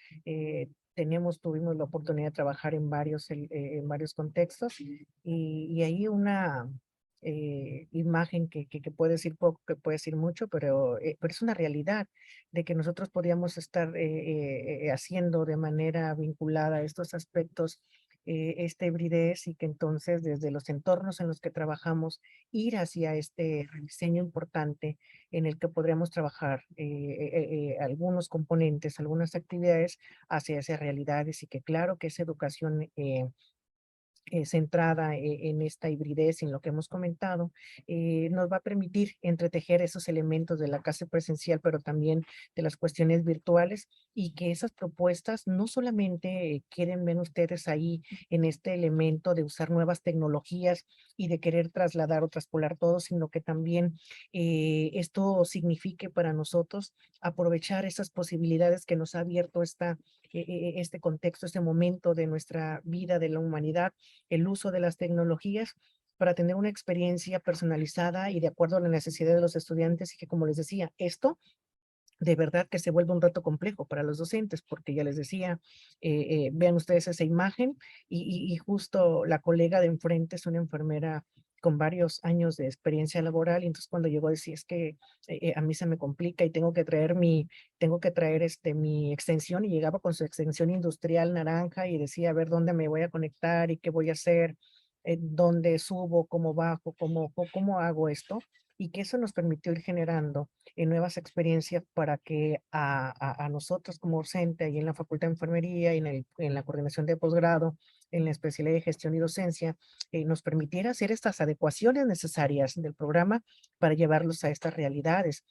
tuvimos la oportunidad de trabajar en varios contextos y hay una imagen que puede decir poco, que puede decir mucho, pero es una realidad de que nosotros podíamos estar haciendo de manera vinculada estos aspectos esta hibridez y que entonces desde los entornos en los que trabajamos ir hacia este rediseño importante en el que podríamos trabajar algunos componentes, algunas actividades hacia esas realidades y que claro que esa educación centrada en esta hibridez, en lo que hemos comentado, nos va a permitir entretejer esos elementos de la clase presencial, pero también de las cuestiones virtuales, y que esas propuestas no solamente quieren ver ustedes ahí en este elemento de usar nuevas tecnologías y de querer trasladar o traspolar todo, sino que también esto signifique para nosotros aprovechar esas posibilidades que nos ha abierto este contexto, este momento de nuestra vida, de la humanidad, el uso de las tecnologías para tener una experiencia personalizada y de acuerdo a la necesidad de los estudiantes, y que, como les decía, esto de verdad que se vuelve un reto complejo para los docentes, porque ya les decía, vean ustedes esa imagen y justo la colega de enfrente es una enfermera con varios años de experiencia laboral, y entonces cuando llegó a decir, es que a mí se me complica y tengo que traer mi extensión, y llegaba con su extensión industrial naranja y decía, a ver dónde me voy a conectar y qué voy a hacer, dónde subo, cómo bajo, cómo hago esto, y que eso nos permitió ir generando nuevas experiencias para que a nosotros como docente y en la Facultad de Enfermería y en la coordinación de posgrado, en la especialidad de gestión y docencia, nos permitiera hacer estas adecuaciones necesarias del programa para llevarlos a estas realidades,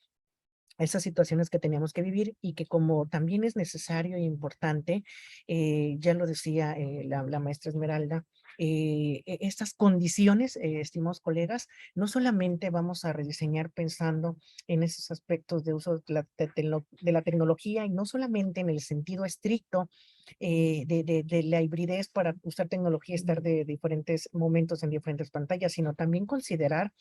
a esas situaciones que teníamos que vivir, y que como también es necesario e importante, ya lo decía la maestra Esmeralda, estas condiciones, estimados colegas, no solamente vamos a rediseñar pensando en esos aspectos de uso de la tecnología, y no solamente en el sentido estricto de la hibridez para usar tecnología, estar de diferentes momentos en diferentes pantallas, sino también considerar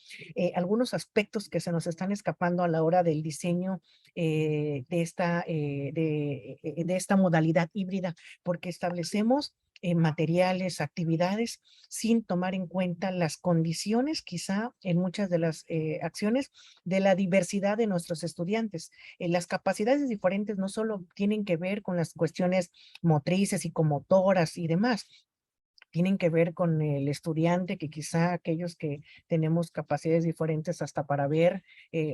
algunos aspectos que se nos están escapando a la hora del diseño de esta modalidad híbrida, porque establecemos materiales, actividades, sin tomar en cuenta las condiciones, quizá en muchas de las acciones, de la diversidad de nuestros estudiantes. Las capacidades diferentes no solo tienen que ver con las cuestiones motrices, psicomotoras y demás, tienen que ver con el estudiante, que quizá aquellos que tenemos capacidades diferentes hasta para ver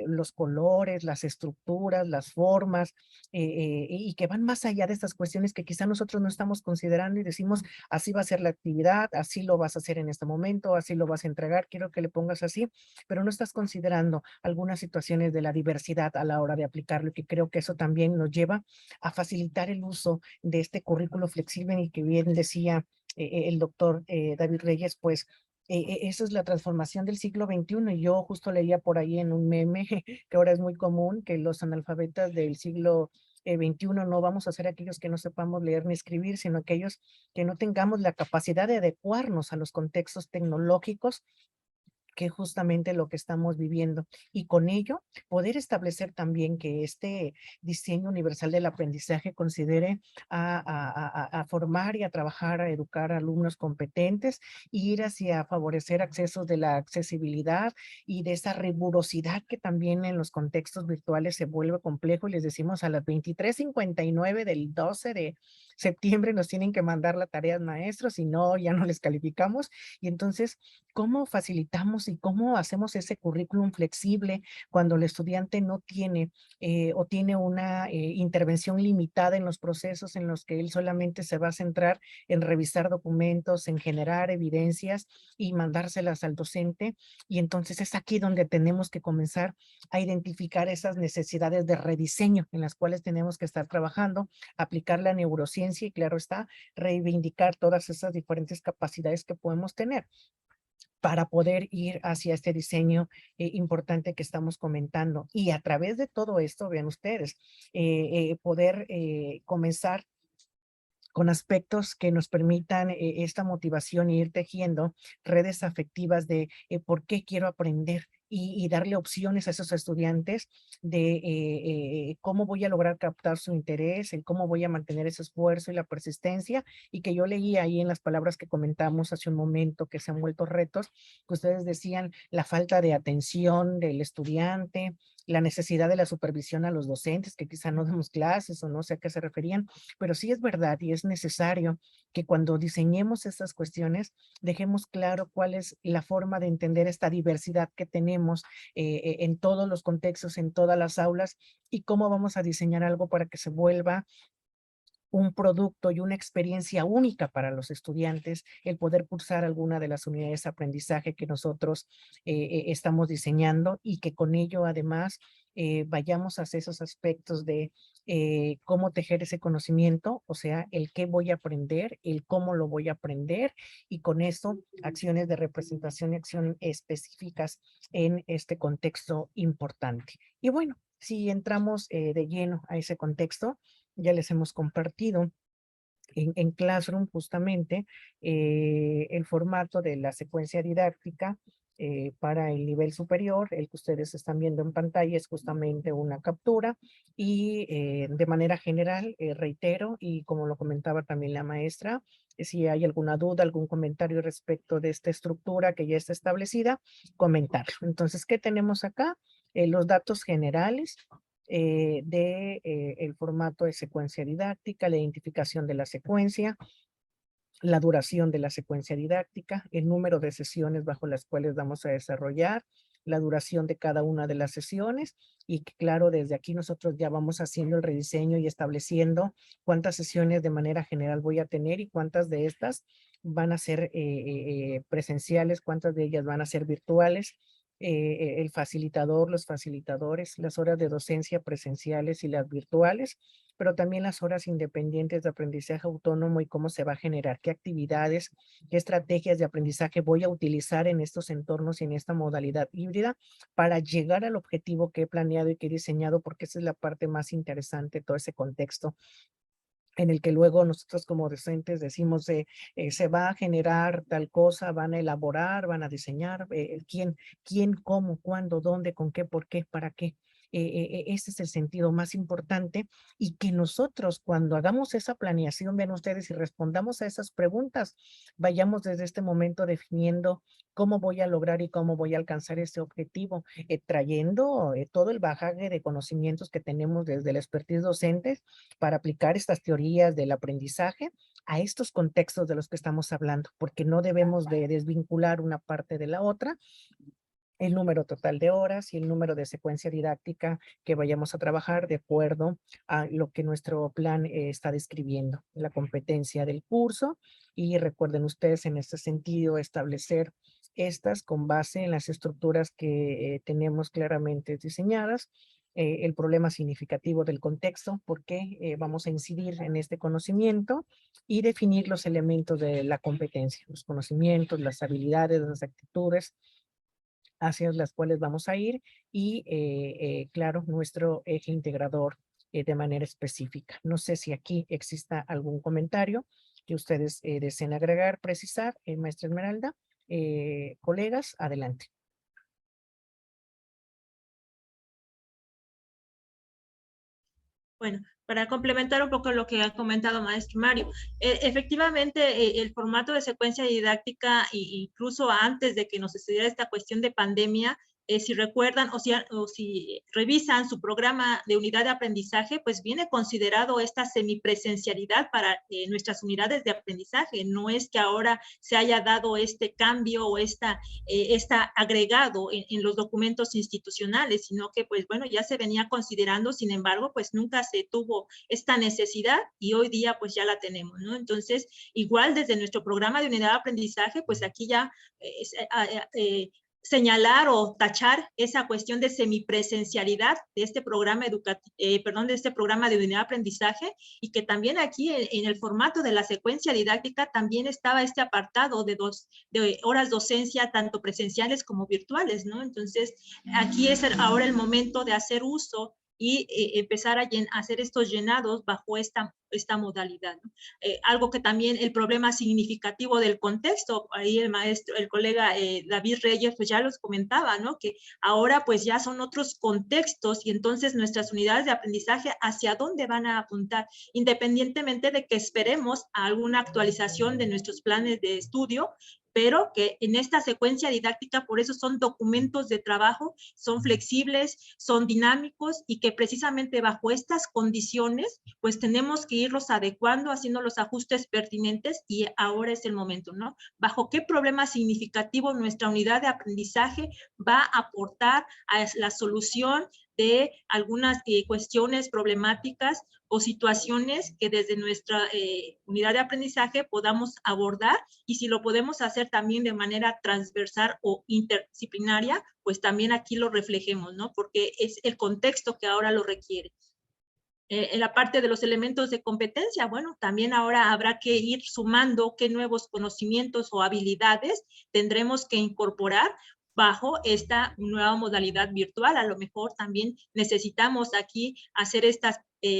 los colores, las estructuras, las formas, y que van más allá de estas cuestiones que quizá nosotros no estamos considerando y decimos, así va a ser la actividad, así lo vas a hacer en este momento, así lo vas a entregar, quiero que le pongas así, pero no estás considerando algunas situaciones de la diversidad a la hora de aplicarlo, y que creo que eso también nos lleva a facilitar el uso de este currículo flexible, y que bien decía el doctor David Reyes, pues eso es la transformación del siglo XXI. Y yo justo leía por ahí en un meme que ahora es muy común, que los analfabetas del siglo XXI no vamos a ser aquellos que no sepamos leer ni escribir, sino aquellos que no tengamos la capacidad de adecuarnos a los contextos tecnológicos, que es justamente lo que estamos viviendo, y con ello poder establecer también que este diseño universal del aprendizaje considere a formar y a trabajar, a educar a alumnos competentes, ir hacia favorecer accesos de la accesibilidad y de esa rigurosidad que también en los contextos virtuales se vuelve complejo, y les decimos a las 23:59 del 12 de septiembre nos tienen que mandar la tarea maestros, si no, ya no les calificamos. Y entonces, ¿cómo facilitamos y cómo hacemos ese currículum flexible cuando el estudiante no tiene o tiene una intervención limitada en los procesos en los que él solamente se va a centrar en revisar documentos, en generar evidencias y mandárselas al docente? Y entonces es aquí donde tenemos que comenzar a identificar esas necesidades de rediseño en las cuales tenemos que estar trabajando, aplicar la neurociencia y, claro está, reivindicar todas esas diferentes capacidades que podemos tener para poder ir hacia este diseño importante que estamos comentando. Y a través de todo esto, vean ustedes, poder comenzar con aspectos que nos permitan esta motivación y ir tejiendo redes afectivas de por qué quiero aprender, y darle opciones a esos estudiantes de cómo voy a lograr captar su interés, en cómo voy a mantener ese esfuerzo y la persistencia, y que yo leí ahí en las palabras que comentamos hace un momento, que se han vuelto retos, que ustedes decían la falta de atención del estudiante, la necesidad de la supervisión a los docentes, que quizá no damos clases o no sé a qué se referían, pero sí es verdad y es necesario que cuando diseñemos estas cuestiones dejemos claro cuál es la forma de entender esta diversidad que tenemos en todos los contextos, en todas las aulas, y cómo vamos a diseñar algo para que se vuelva un producto y una experiencia única para los estudiantes, el poder cursar alguna de las unidades de aprendizaje que nosotros estamos diseñando, y que con ello además vayamos hacia esos aspectos de cómo tejer ese conocimiento, o sea, el qué voy a aprender, el cómo lo voy a aprender, y con eso acciones de representación y acción específicas en este contexto importante. Y bueno, si entramos de lleno a ese contexto, ya les hemos compartido en Classroom justamente el formato de la secuencia didáctica para el nivel superior. El que ustedes están viendo en pantalla es justamente una captura, y de manera general reitero, y como lo comentaba también la maestra, si hay alguna duda, algún comentario respecto de esta estructura que ya está establecida, comentarlo. Entonces, ¿qué tenemos acá? Los datos generales el formato de secuencia didáctica, la identificación de la secuencia, la duración de la secuencia didáctica, el número de sesiones bajo las cuales vamos a desarrollar, la duración de cada una de las sesiones, y que, claro, desde aquí nosotros ya vamos haciendo el rediseño y estableciendo cuántas sesiones de manera general voy a tener y cuántas de estas van a ser presenciales, cuántas de ellas van a ser virtuales. El facilitador, los facilitadores, las horas de docencia presenciales y las virtuales, pero también las horas independientes de aprendizaje autónomo y cómo se va a generar, qué actividades, qué estrategias de aprendizaje voy a utilizar en estos entornos y en esta modalidad híbrida para llegar al objetivo que he planeado y que he diseñado, porque esa es la parte más interesante de todo ese contexto, en el que luego nosotros como docentes decimos se va a generar tal cosa, van a elaborar, van a diseñar, quién, cómo, cuándo, dónde, con qué, por qué, para qué. Ese es el sentido más importante, y que nosotros cuando hagamos esa planeación, vean ustedes, y respondamos a esas preguntas, vayamos desde este momento definiendo cómo voy a lograr y cómo voy a alcanzar ese objetivo, trayendo todo el bagaje de conocimientos que tenemos desde el expertise docente para aplicar estas teorías del aprendizaje a estos contextos de los que estamos hablando, porque no debemos de desvincular una parte de la otra. El número total de horas y el número de secuencia didáctica que vayamos a trabajar de acuerdo a lo que nuestro plan está describiendo, la competencia del curso. Y recuerden ustedes en este sentido establecer estas con base en las estructuras que tenemos claramente diseñadas, el problema significativo del contexto, porque vamos a incidir en este conocimiento, y definir los elementos de la competencia, los conocimientos, las habilidades, las actitudes hacia las cuales vamos a ir, y claro, nuestro eje integrador de manera específica. No sé si aquí exista algún comentario que ustedes deseen agregar, precisar, maestra Esmeralda. Colegas, adelante. Bueno, para complementar un poco lo que ha comentado maestro Mario, efectivamente el formato de secuencia didáctica, incluso antes de que nos sucediera esta cuestión de pandemia, si recuerdan o si revisan su programa de unidad de aprendizaje, pues viene considerado esta semipresencialidad para nuestras unidades de aprendizaje. No es que ahora se haya dado este cambio o esta agregado en los documentos institucionales, sino que pues bueno, ya se venía considerando, sin embargo, pues nunca se tuvo esta necesidad y hoy día pues ya la tenemos, ¿no? Entonces, igual desde nuestro programa de unidad de aprendizaje, pues aquí ya señalar o tachar esa cuestión de semipresencialidad de este programa de este programa de unidad de aprendizaje, y que también aquí en el formato de la secuencia didáctica también estaba este apartado de horas docencia, tanto presenciales como virtuales, ¿no? Entonces, aquí es ahora el momento de hacer uso y empezar a hacer estos llenados bajo esta modalidad, ¿no? Algo que también el problema significativo del contexto, ahí el colega David Reyes pues ya los comentaba, ¿no? Que ahora pues ya son otros contextos, y entonces nuestras unidades de aprendizaje hacia dónde van a apuntar, independientemente de que esperemos a alguna actualización de nuestros planes de estudio, pero que en esta secuencia didáctica, por eso son documentos de trabajo, son flexibles, son dinámicos, y que precisamente bajo estas condiciones, pues tenemos que irlos adecuando, haciendo los ajustes pertinentes, y ahora es el momento, ¿no? Bajo qué problema significativo nuestra unidad de aprendizaje va a aportar a la solución de algunas cuestiones problemáticas o situaciones que desde nuestra unidad de aprendizaje podamos abordar, y si lo podemos hacer también de manera transversal o interdisciplinaria, pues también aquí lo reflejemos, ¿no? Porque es el contexto que ahora lo requiere. En la parte de los elementos de competencia, bueno, también ahora habrá que ir sumando qué nuevos conocimientos o habilidades tendremos que incorporar bajo esta nueva modalidad virtual. A lo mejor también necesitamos aquí hacer estas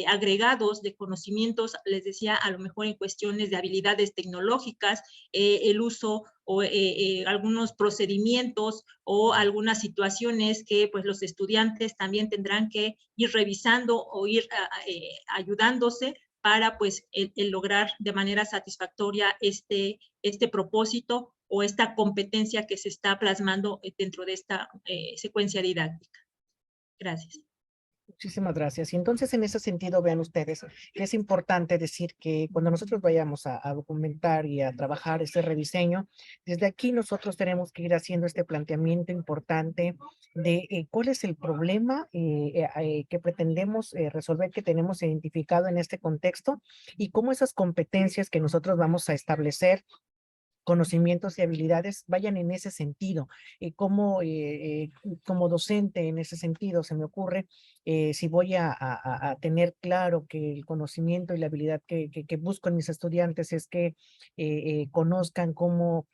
agregados de conocimientos, les decía, a lo mejor en cuestiones de habilidades tecnológicas, el uso o algunos procedimientos o algunas situaciones que pues los estudiantes también tendrán que ir revisando o ir ayudándose para pues el lograr de manera satisfactoria este propósito o esta competencia que se está plasmando dentro de esta secuencia didáctica. Gracias. Muchísimas gracias. Y entonces, en ese sentido, vean ustedes que es importante decir que cuando nosotros vayamos a documentar y a trabajar este rediseño, desde aquí nosotros tenemos que ir haciendo este planteamiento importante de cuál es el problema que pretendemos resolver, que tenemos identificado en este contexto, y cómo esas competencias que nosotros vamos a establecer, conocimientos y habilidades, vayan en ese sentido. Como docente en ese sentido se me ocurre, si voy a tener claro que el conocimiento y la habilidad que busco en mis estudiantes es que conozcan cómo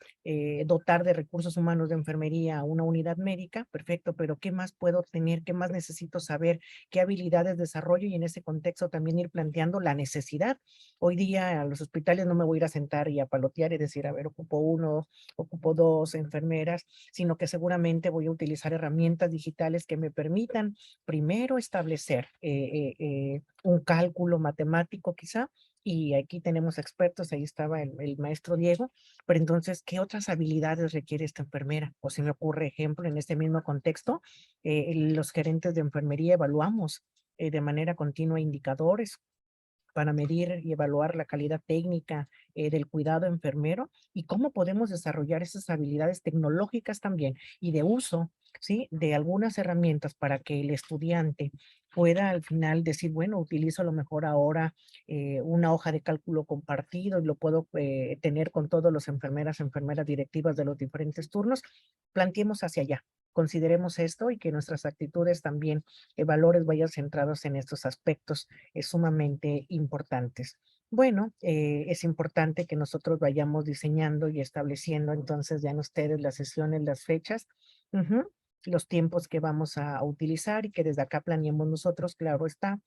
dotar de recursos humanos de enfermería a una unidad médica, perfecto, pero ¿qué más puedo obtener? ¿Qué más necesito saber? ¿Qué habilidades desarrollo? Y en ese contexto también ir planteando la necesidad. Hoy día a los hospitales no me voy a ir a sentar y a palotear y decir, a ver, ocupo 1, ocupo 2 enfermeras, sino que seguramente voy a utilizar herramientas digitales que me permitan primero establecer un cálculo matemático quizá, y aquí tenemos expertos, ahí estaba el maestro Diego, pero entonces, ¿qué otras habilidades requiere esta enfermera? O se me ocurre ejemplo, en este mismo contexto, los gerentes de enfermería evaluamos de manera continua indicadores para medir y evaluar la calidad técnica del cuidado enfermero, y cómo podemos desarrollar esas habilidades tecnológicas también y de uso, ¿sí? De algunas herramientas para que el estudiante pueda al final decir, bueno, utilizo a lo mejor ahora una hoja de cálculo compartido y lo puedo tener con todos los enfermeras directivas de los diferentes turnos. Planteemos hacia allá. Consideremos esto y que nuestras actitudes también, valores vayan centrados en estos aspectos sumamente importantes. Bueno, es importante que nosotros vayamos diseñando y estableciendo entonces ya en ustedes las sesiones, las fechas, los tiempos que vamos a utilizar, y que desde acá planeemos nosotros, claro está,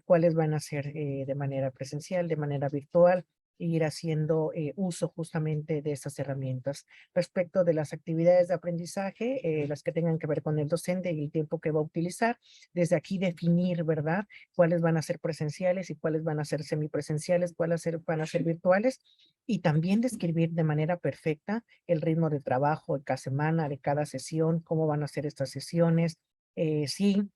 cuáles van a ser de manera presencial, de manera virtual, e ir haciendo uso justamente de estas herramientas. Respecto de las actividades de aprendizaje, las que tengan que ver con el docente y el tiempo que va a utilizar, desde aquí definir, ¿verdad?, cuáles van a ser presenciales y cuáles van a ser semipresenciales, cuáles van a ser virtuales, y también describir de manera perfecta el ritmo de trabajo de cada semana, de cada sesión, cómo van a ser estas sesiones, sí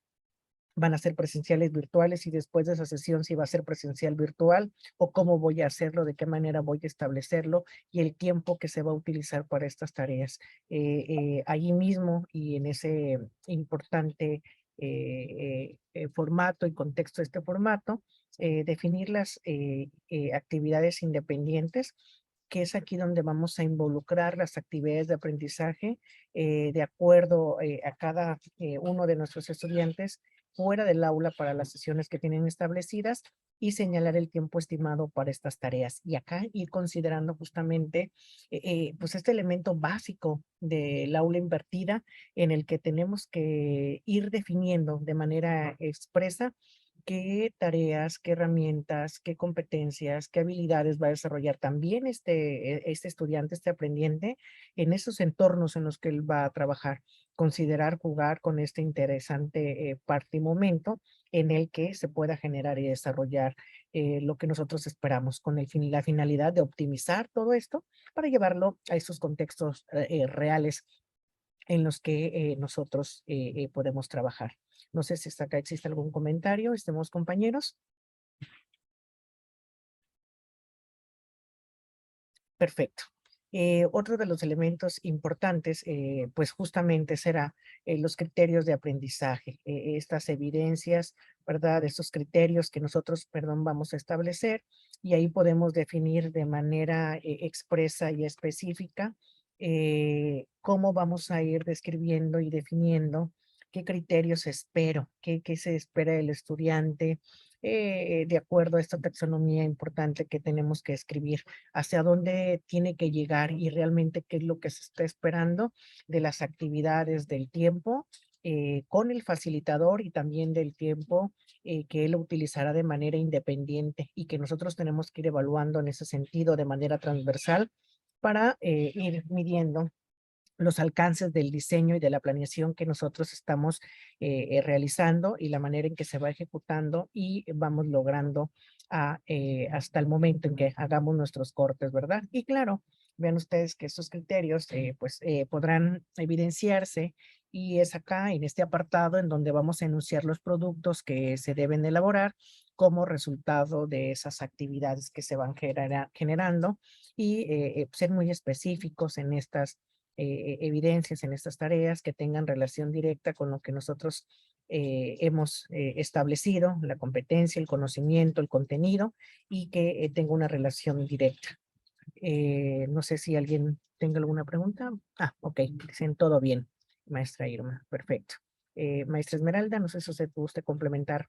van a ser presenciales, virtuales, y después de esa sesión si va a ser presencial, virtual, o cómo voy a hacerlo, de qué manera voy a establecerlo, y el tiempo que se va a utilizar para estas tareas. Allí mismo y en ese importante formato y contexto de este formato, definir las actividades independientes, que es aquí donde vamos a involucrar las actividades de aprendizaje de acuerdo a cada uno de nuestros estudiantes fuera del aula para las sesiones que tienen establecidas, y señalar el tiempo estimado para estas tareas. Y acá ir considerando justamente pues este elemento básico del aula invertida, en el que tenemos que ir definiendo de manera expresa qué tareas, qué herramientas, qué competencias, qué habilidades va a desarrollar también este estudiante, este aprendiente, en esos entornos en los que él va a trabajar. Considerar jugar con este interesante parte y momento en el que se pueda generar y desarrollar lo que nosotros esperamos, con la finalidad de optimizar todo esto para llevarlo a esos contextos reales en los que nosotros podemos trabajar. No sé si hasta acá existe algún comentario, estemos compañeros. Perfecto. Otro de los elementos importantes, pues justamente será los criterios de aprendizaje, estas evidencias, ¿verdad? Estos criterios que nosotros, perdón, vamos a establecer, y ahí podemos definir de manera expresa y específica cómo vamos a ir describiendo y definiendo qué criterios espero, qué se espera del estudiante, de acuerdo a esta taxonomía importante que tenemos que escribir, hacia dónde tiene que llegar y realmente qué es lo que se está esperando de las actividades del tiempo con el facilitador y también del tiempo que él utilizará de manera independiente y que nosotros tenemos que ir evaluando en ese sentido de manera transversal para ir midiendo los alcances del diseño y de la planeación que nosotros estamos realizando y la manera en que se va ejecutando y vamos logrando hasta el momento en que hagamos nuestros cortes, ¿verdad? Y claro, vean ustedes que estos criterios podrán evidenciarse y es acá en este apartado en donde vamos a enunciar los productos que se deben elaborar como resultado de esas actividades que se van generando y ser muy específicos en estas evidencias, en estas tareas que tengan relación directa con lo que nosotros hemos establecido, la competencia, el conocimiento, el contenido y que tenga una relación directa. No sé si alguien tenga alguna pregunta. Ah, ok, dicen todo bien, maestra Irma, perfecto. Maestra Esmeralda, no sé si usted guste complementar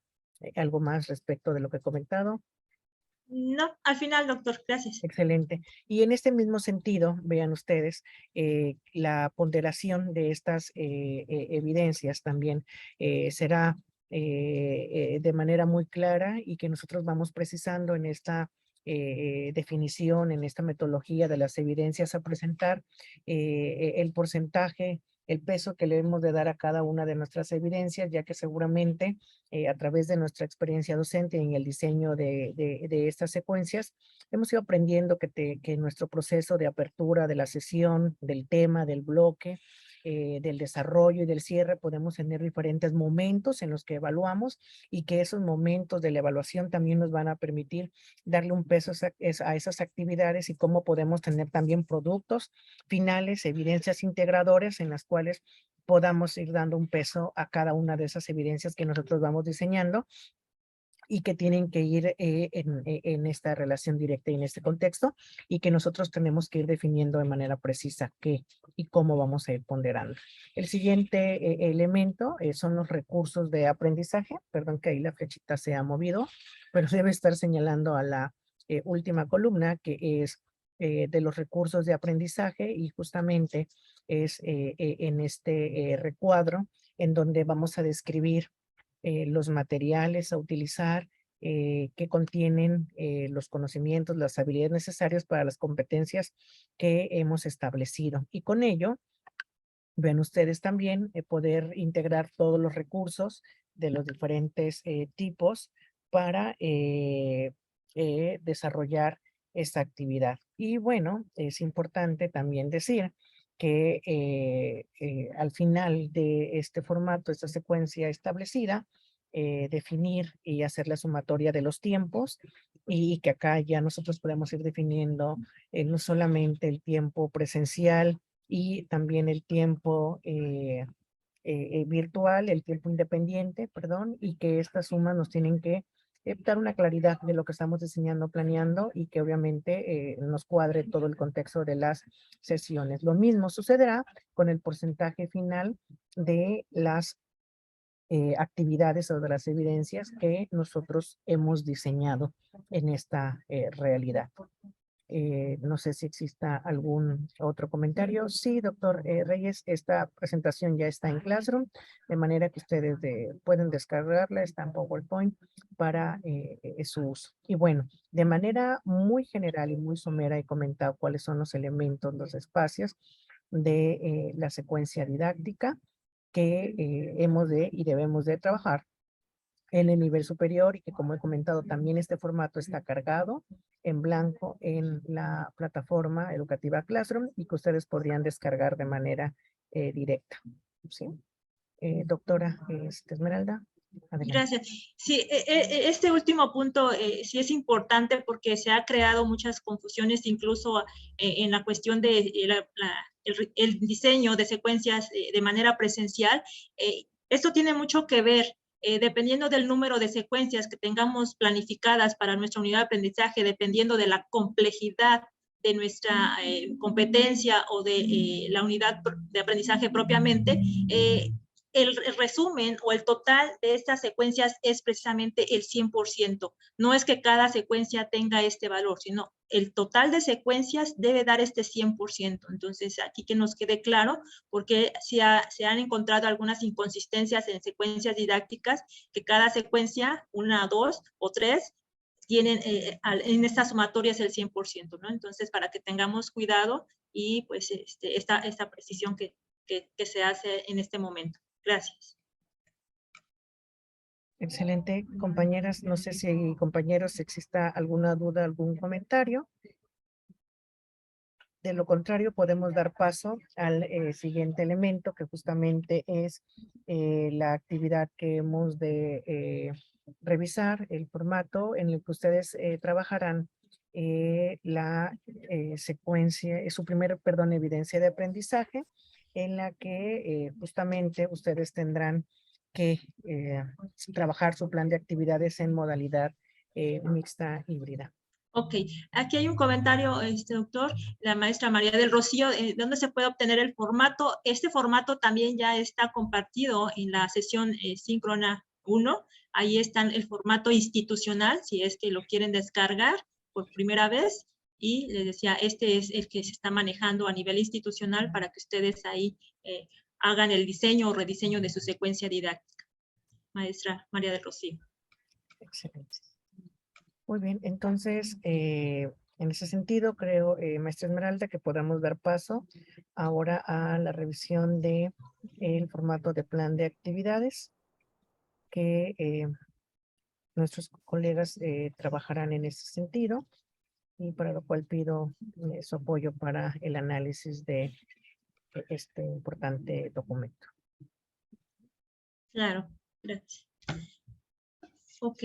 algo más respecto de lo que he comentado. No, al final, doctor, gracias. Excelente. Y en este mismo sentido, vean ustedes, la ponderación de estas evidencias también será de manera muy clara y que nosotros vamos precisando en esta definición, en esta metodología de las evidencias a presentar, el porcentaje, el peso que le debemos de dar a cada una de nuestras evidencias, ya que seguramente a través de nuestra experiencia docente en el diseño de estas secuencias, hemos ido aprendiendo que nuestro proceso de apertura de la sesión, del tema, del bloque, del desarrollo y del cierre, podemos tener diferentes momentos en los que evaluamos y que esos momentos de la evaluación también nos van a permitir darle un peso a esas actividades y cómo podemos tener también productos finales, evidencias integradoras en las cuales podamos ir dando un peso a cada una de esas evidencias que nosotros vamos diseñando y que tienen que ir en esta relación directa y en este contexto y que nosotros tenemos que ir definiendo de manera precisa qué y cómo vamos a ir ponderando. El siguiente elemento son los recursos de aprendizaje. Perdón que ahí la flechita se ha movido, pero debe estar señalando a la última columna que es de los recursos de aprendizaje y justamente es en este recuadro en donde vamos a describir los materiales a utilizar que contienen los conocimientos, las habilidades necesarias para las competencias que hemos establecido. Y con ello, ven ustedes también poder integrar todos los recursos de los diferentes tipos para desarrollar esta actividad. Y bueno, es importante también decir que al final de este formato, esta secuencia establecida, definir y hacer la sumatoria de los tiempos y que acá ya nosotros podemos ir definiendo no solamente el tiempo presencial y también el tiempo virtual, el tiempo independiente, perdón, y que estas sumas nos tienen que dar una claridad de lo que estamos diseñando, planeando y que obviamente nos cuadre todo el contexto de las sesiones. Lo mismo sucederá con el porcentaje final de las actividades o de las evidencias que nosotros hemos diseñado en esta realidad. No sé si exista algún otro comentario. Sí, doctor Reyes, esta presentación ya está en Classroom, de manera que ustedes pueden descargarla, está en PowerPoint para su uso. Y bueno, de manera muy general y muy somera he comentado cuáles son los elementos, los espacios de la secuencia didáctica que hemos de y debemos de trabajar en el nivel superior y que como he comentado también este formato está cargado en blanco en la plataforma educativa Classroom y que ustedes podrían descargar de manera directa. ¿Sí? Doctora Esmeralda. Adelante. Gracias. Sí, este último punto sí es importante porque se ha creado muchas confusiones, incluso en la cuestión de el diseño de secuencias de manera presencial. Esto tiene mucho que ver, dependiendo del número de secuencias que tengamos planificadas para nuestra unidad de aprendizaje, dependiendo de la complejidad de nuestra competencia o de la unidad de aprendizaje propiamente, el resumen o el total de estas secuencias es precisamente el 100%. No es que cada secuencia tenga este valor, sino el total de secuencias debe dar este 100%. Entonces, aquí que nos quede claro, porque se han encontrado algunas inconsistencias en secuencias didácticas, que cada secuencia, 1, 2 o 3, tienen en estas sumatorias el 100%, ¿no? Entonces, para que tengamos cuidado y pues esta precisión que se hace en este momento. Gracias. Excelente, compañeras. No sé si, compañeros, exista alguna duda, algún comentario. De lo contrario, podemos dar paso al siguiente elemento, que justamente es la actividad que hemos de revisar, el formato en el que ustedes trabajarán la secuencia, su primer, perdón, evidencia de aprendizaje, en la que justamente ustedes tendrán que trabajar su plan de actividades en modalidad mixta híbrida. Ok, aquí hay un comentario, doctor, la maestra María del Rocío, ¿dónde se puede obtener el formato? Este formato también ya está compartido en la sesión síncrona 1, ahí está el formato institucional, si es que lo quieren descargar por primera vez, y les decía, este es el que se está manejando a nivel institucional para que ustedes ahí hagan el diseño o rediseño de su secuencia didáctica. Maestra María del Rocío. Excelente. Muy bien, entonces, en ese sentido, creo, maestra Esmeralda, que podamos dar paso ahora a la revisión de el formato de plan de actividades que nuestros colegas trabajarán en ese sentido, y para lo cual pido su apoyo para el análisis de este importante documento. Claro, gracias. Ok.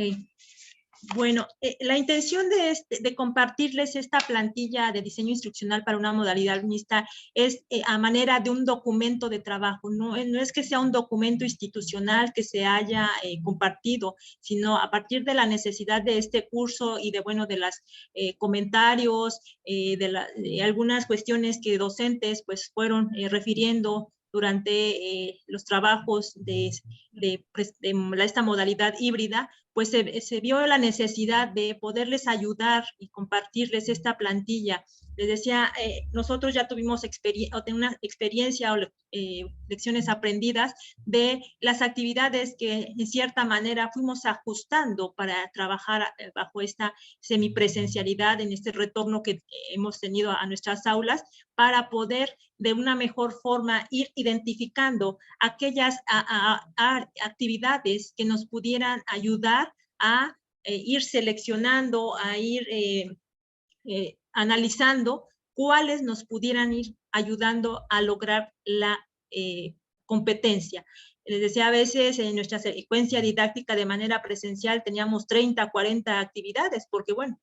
Bueno, la intención de compartirles esta plantilla de diseño instruccional para una modalidad mixta es a manera de un documento de trabajo. No es que sea un documento institucional que se haya compartido, sino a partir de la necesidad de este curso y de, bueno, de los comentarios, de algunas cuestiones que docentes pues fueron refiriendo durante los trabajos de esta modalidad híbrida, pues se vio la necesidad de poderles ayudar y compartirles esta plantilla. Les decía, nosotros ya tuvimos una experiencia o lecciones aprendidas de las actividades que en cierta manera fuimos ajustando para trabajar bajo esta semipresencialidad, en este retorno que hemos tenido a nuestras aulas, para poder de una mejor forma ir identificando aquellas actividades que nos pudieran ayudar a ir seleccionando, a ir analizando cuáles nos pudieran ir ayudando a lograr la competencia. Les decía, a veces en nuestra secuencia didáctica de manera presencial teníamos 30, 40 actividades, porque bueno,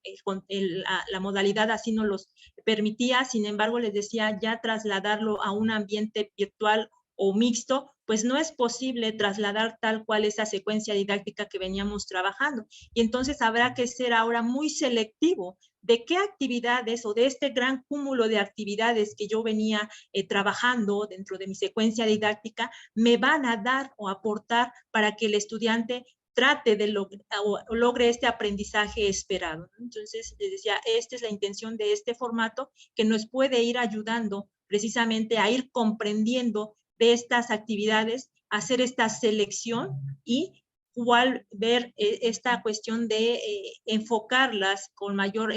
la modalidad así nos los permitía. Sin embargo, les decía, ya trasladarlo a un ambiente virtual o mixto, pues no es posible trasladar tal cual esa secuencia didáctica que veníamos trabajando. Y entonces habrá que ser ahora muy selectivo de qué actividades o de este gran cúmulo de actividades que yo venía trabajando dentro de mi secuencia didáctica me van a dar o aportar para que el estudiante trate de logre este aprendizaje esperado. Entonces, les decía, esta es la intención de este formato que nos puede ir ayudando precisamente a ir comprendiendo de estas actividades, hacer esta selección y cuál ver esta cuestión de enfocarlas con mayor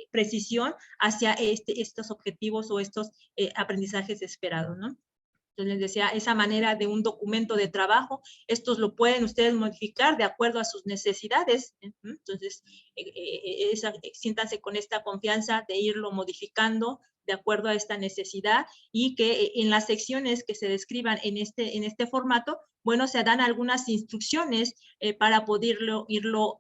precisión hacia estos objetivos o estos aprendizajes esperados, ¿no? Entonces, les decía, esa manera de un documento de trabajo, estos lo pueden ustedes modificar de acuerdo a sus necesidades. Entonces, siéntanse con esta confianza de irlo modificando de acuerdo a esta necesidad, y que en las secciones que se describan en este formato, bueno, se dan algunas instrucciones para poderlo irlo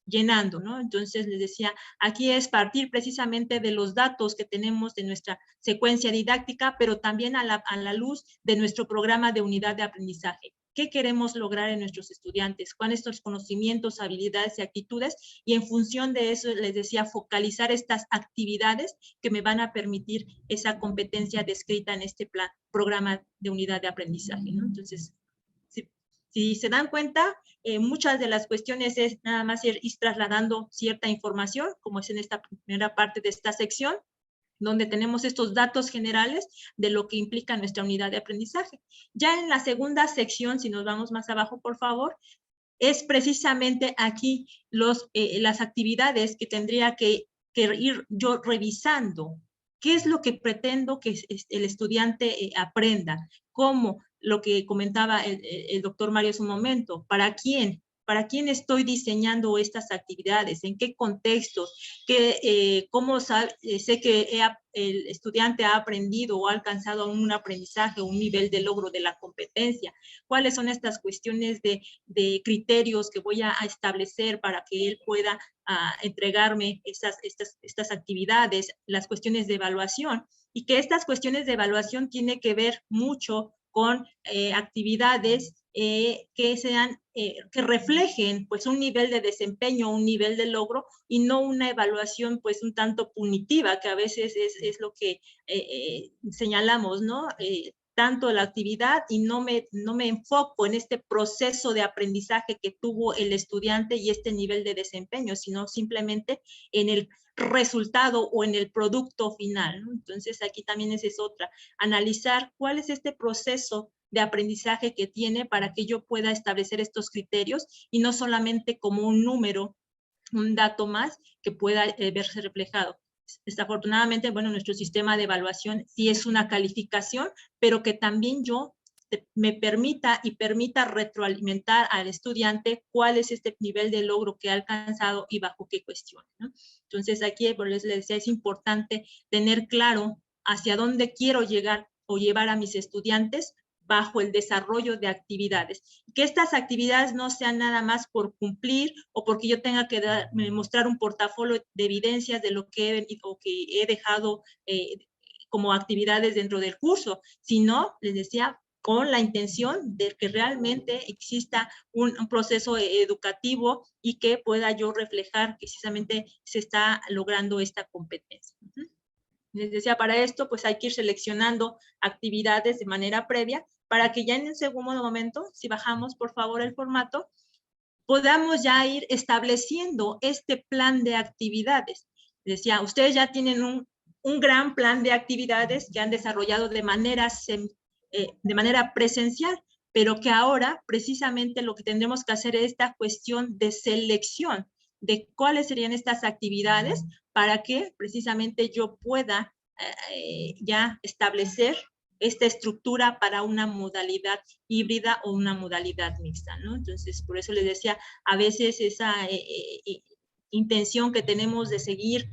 llenando, ¿no? Entonces les decía, aquí es partir precisamente de los datos que tenemos de nuestra secuencia didáctica, pero también a la luz de nuestro programa de unidad de aprendizaje. ¿Qué queremos lograr en nuestros estudiantes? ¿Cuáles son los conocimientos, habilidades y actitudes? Y en función de eso, les decía, focalizar estas actividades que me van a permitir esa competencia descrita en este programa de unidad de aprendizaje, ¿no? Entonces, si se dan cuenta, muchas de las cuestiones es nada más ir trasladando cierta información, como es en esta primera parte de esta sección, donde tenemos estos datos generales de lo que implica nuestra unidad de aprendizaje. Ya en la segunda sección, si nos vamos más abajo, por favor, es precisamente aquí las actividades que tendría que ir yo revisando. ¿Qué es lo que pretendo que el estudiante aprenda? ¿Cómo? Lo que comentaba el doctor Mario hace un momento. ¿Para quién? ¿Para quién estoy diseñando estas actividades? ¿En qué contexto? ¿Cómo sé que el estudiante ha aprendido o ha alcanzado un aprendizaje, un nivel de logro de la competencia? ¿Cuáles son estas cuestiones de criterios que voy a establecer para que él pueda entregarme estas actividades? Las cuestiones de evaluación. Y que estas cuestiones de evaluación tienen que ver mucho con actividades que sean, que reflejen pues un nivel de desempeño, un nivel de logro, y no una evaluación pues un tanto punitiva, que a veces es lo que señalamos, ¿no? Tanto la actividad y no me enfoco en este proceso de aprendizaje que tuvo el estudiante y este nivel de desempeño, sino simplemente en el resultado o en el producto final, ¿no? Entonces aquí también esa es otra, analizar cuál es este proceso de aprendizaje que tiene para que yo pueda establecer estos criterios y no solamente como un número, un dato más que pueda verse reflejado. Desafortunadamente, bueno, nuestro sistema de evaluación sí es una calificación, pero que también yo me permita retroalimentar al estudiante cuál es este nivel de logro que ha alcanzado y bajo qué cuestiones, ¿no? Entonces aquí, por eso les decía, es importante tener claro hacia dónde quiero llegar o llevar a mis estudiantes bajo el desarrollo de actividades. Que estas actividades no sean nada más por cumplir o porque yo tenga que mostrar un portafolio de evidencias de lo que he venido o que he dejado como actividades dentro del curso, sino, les decía, con la intención de que realmente exista un proceso educativo y que pueda yo reflejar que precisamente se está logrando esta competencia. Les decía, para esto pues hay que ir seleccionando actividades de manera previa para que ya en un segundo momento, si bajamos por favor el formato, podamos ya ir estableciendo este plan de actividades. Les decía, ustedes ya tienen un gran plan de actividades que han desarrollado de manera presencial, pero que ahora precisamente lo que tendremos que hacer es esta cuestión de selección de cuáles serían estas actividades para que precisamente yo pueda ya establecer esta estructura para una modalidad híbrida o una modalidad mixta, ¿no? Entonces, por eso les decía, a veces esa intención que tenemos de seguir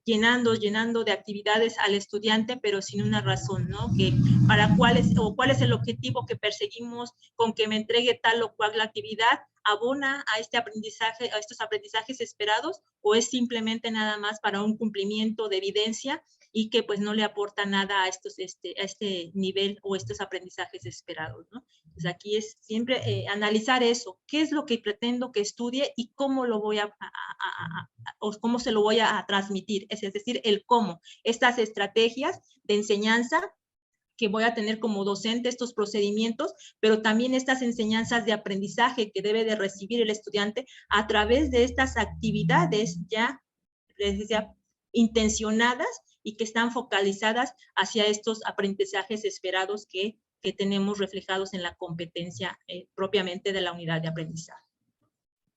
llenando de actividades al estudiante, pero sin una razón, ¿no? Que para cuál es el objetivo que perseguimos con que me entregue tal o cual actividad, abona a este aprendizaje, a estos aprendizajes esperados, o es simplemente nada más para un cumplimiento de evidencia y que pues no le aporta nada a este nivel o estos aprendizajes esperados, ¿no? Entonces aquí es siempre analizar eso, qué es lo que pretendo que estudie y cómo lo voy o cómo se lo voy a transmitir, es decir, el cómo, estas estrategias de enseñanza que voy a tener como docente, estos procedimientos, pero también estas enseñanzas de aprendizaje que debe de recibir el estudiante a través de estas actividades ya, les decía, intencionadas y que están focalizadas hacia estos aprendizajes esperados que tenemos reflejados en la competencia propiamente de la unidad de aprendizaje.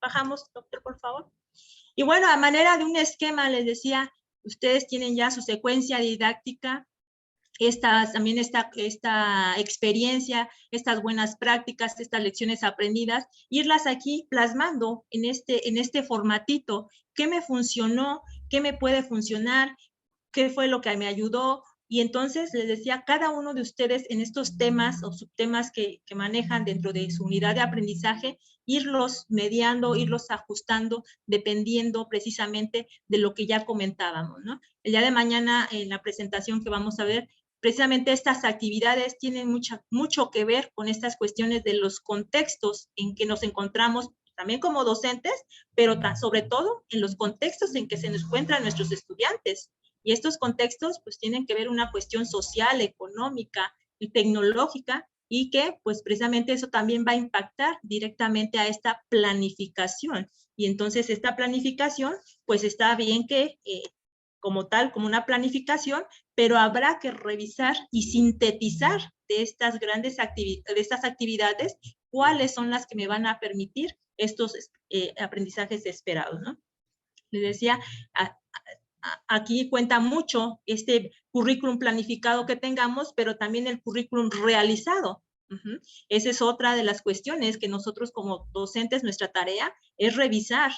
Bajamos, doctor, por favor. Y bueno, a manera de un esquema, les decía, ustedes tienen ya su secuencia didáctica, también esta experiencia, estas buenas prácticas, estas lecciones aprendidas, irlas aquí plasmando en este formatito. ¿Qué me funcionó? ¿Qué me puede funcionar? qué fue lo que me ayudó. Y entonces les decía, cada uno de ustedes en estos temas o subtemas que manejan dentro de su unidad de aprendizaje, irlos mediando, irlos ajustando, dependiendo precisamente de lo que ya comentábamos, ¿no? El día de mañana, en la presentación que vamos a ver, precisamente estas actividades tienen mucho que ver con estas cuestiones de los contextos en que nos encontramos también como docentes, pero sobre todo en los contextos en que se encuentran nuestros estudiantes. Y estos contextos pues tienen que ver una cuestión social, económica y tecnológica, y que pues precisamente eso también va a impactar directamente a esta planificación. Y entonces esta planificación pues está bien que como tal, como una planificación, pero habrá que revisar y sintetizar de estas grandes actividades cuáles son las que me van a permitir estos aprendizajes esperados, ¿no? Les decía, aquí cuenta mucho este currículum planificado que tengamos, pero también el currículum realizado. Esa es otra de las cuestiones que nosotros como docentes, nuestra tarea es revisar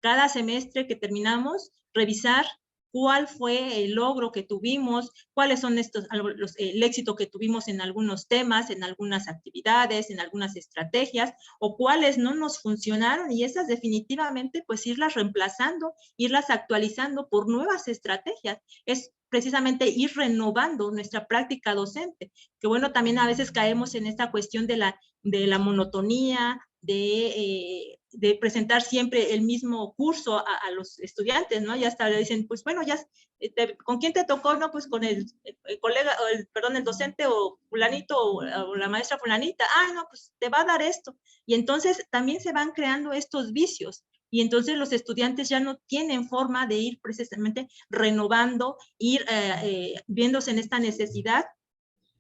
cada semestre que terminamos, revisar cuál fue el logro que tuvimos, cuáles son el éxito que tuvimos en algunos temas, en algunas actividades, en algunas estrategias, o cuáles no nos funcionaron, y esas definitivamente pues irlas reemplazando, irlas actualizando por nuevas estrategias. Es precisamente ir renovando nuestra práctica docente, que bueno, también a veces caemos en esta cuestión de la monotonía, de presentar siempre el mismo curso a los estudiantes, ¿no? Ya hasta le dicen, pues bueno, ya, ¿con quién te tocó? No, pues con el colega, el docente o fulanito o la maestra fulanita. Ah, no, pues te va a dar esto. Y entonces también se van creando estos vicios. Y entonces los estudiantes ya no tienen forma de ir precisamente renovando, ir viéndose en esta necesidad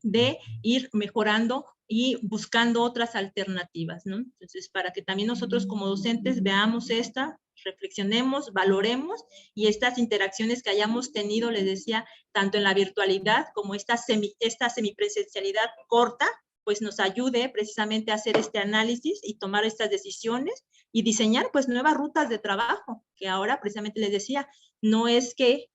de ir mejorando y buscando otras alternativas, ¿no? Entonces, para que también nosotros como docentes veamos reflexionemos, valoremos, y estas interacciones que hayamos tenido, les decía, tanto en la virtualidad como esta semipresencialidad corta, pues nos ayude precisamente a hacer este análisis y tomar estas decisiones y diseñar pues nuevas rutas de trabajo, que ahora precisamente les decía, no es que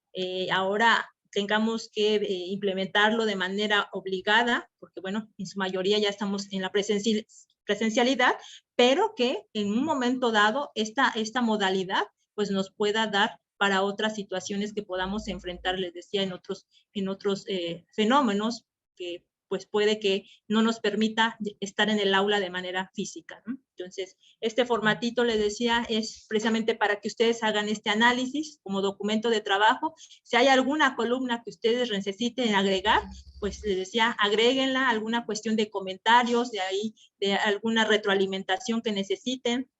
ahora tengamos que implementarlo de manera obligada, porque bueno, en su mayoría ya estamos en la presencialidad, pero que en un momento dado esta modalidad pues nos pueda dar para otras situaciones que podamos enfrentar, les decía, en otros fenómenos que pues puede que no nos permita estar en el aula de manera física, ¿no? Entonces, este formatito, les decía, es precisamente para que ustedes hagan este análisis como documento de trabajo. Si hay alguna columna que ustedes necesiten agregar, pues les decía, agréguenla, alguna cuestión de comentarios, de alguna retroalimentación que necesiten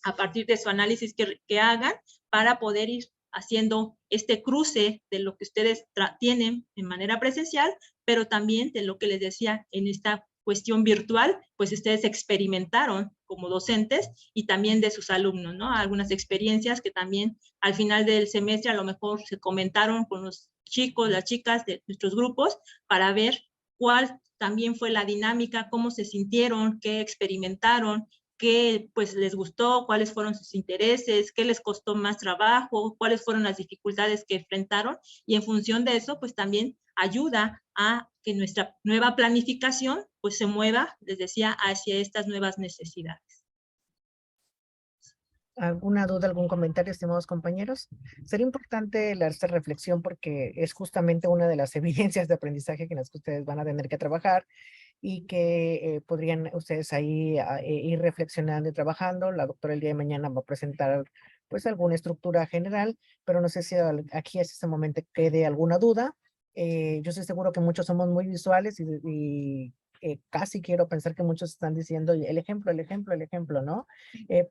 a partir de su análisis que hagan, para poder ir haciendo este cruce de lo que ustedes tienen en manera presencial, pero también de lo que les decía en esta cuestión virtual, pues ustedes experimentaron como docentes y también de sus alumnos, ¿no? Algunas experiencias que también al final del semestre a lo mejor se comentaron con los chicos, las chicas de nuestros grupos, para ver cuál también fue la dinámica, cómo se sintieron, qué experimentaron, qué pues les gustó, cuáles fueron sus intereses, qué les costó más trabajo, cuáles fueron las dificultades que enfrentaron, y en función de eso pues también ayuda a que nuestra nueva planificación pues se mueva, les decía, hacia estas nuevas necesidades. ¿Alguna duda, algún comentario, estimados compañeros? Sería importante esta reflexión porque es justamente una de las evidencias de aprendizaje en las que ustedes van a tener que trabajar, y que podrían ustedes ahí ir reflexionando y trabajando. La doctora el día de mañana va a presentar pues alguna estructura general, pero no sé si aquí hasta este momento quede alguna duda. Yo estoy seguro que muchos somos muy visuales y casi quiero pensar que muchos están diciendo el ejemplo, ¿no?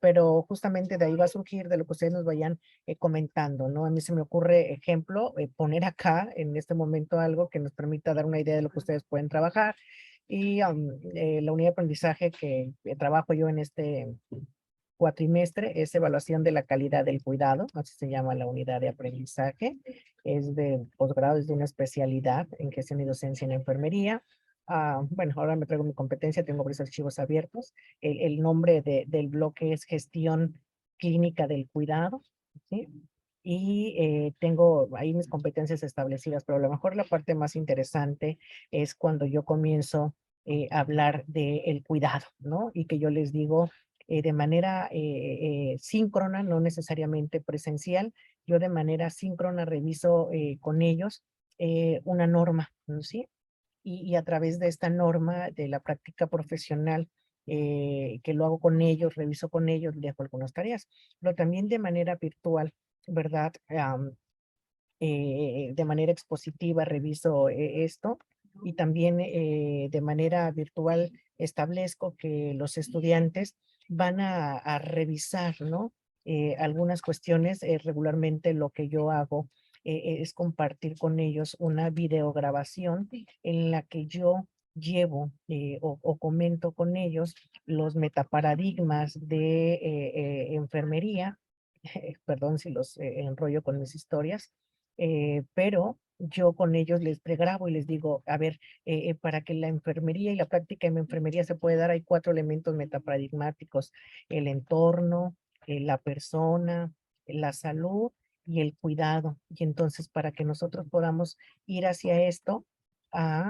Pero justamente de ahí va a surgir de lo que ustedes nos vayan comentando, ¿no? A mí se me ocurre ejemplo, poner acá en este momento algo que nos permita dar una idea de lo que ustedes pueden trabajar. Y la unidad de aprendizaje que trabajo yo en este cuatrimestre es evaluación de la calidad del cuidado, así se llama la unidad de aprendizaje. Es de posgrado, es de una especialidad en gestión y docencia en enfermería. Bueno, ahora me traigo mi competencia, tengo varios archivos abiertos. El nombre del bloque es gestión clínica del cuidado, ¿sí? y tengo ahí mis competencias establecidas, pero a lo mejor la parte más interesante es cuando yo comienzo a hablar del cuidado, ¿no? Y que yo les digo de manera síncrona, no necesariamente presencial, yo de manera síncrona reviso con ellos una norma, ¿no? ¿Sí? Y a través de esta norma de la práctica profesional, que lo hago con ellos, reviso con ellos, dejo algunas tareas, pero también de manera virtual, ¿verdad? De manera expositiva reviso esto y también de manera virtual establezco que los estudiantes van a revisar, ¿no? Algunas cuestiones. Regularmente lo que yo hago es compartir con ellos una videograbación en la que yo llevo o comento con ellos los metaparadigmas de enfermería. Perdón si los enrollo con mis historias, pero yo con ellos les pregrabo y les digo, a ver, para que la enfermería y la práctica en enfermería se pueda dar, hay 4 elementos metaparadigmáticos: el entorno, la persona, la salud y el cuidado. Y entonces, para que nosotros podamos ir hacia esto,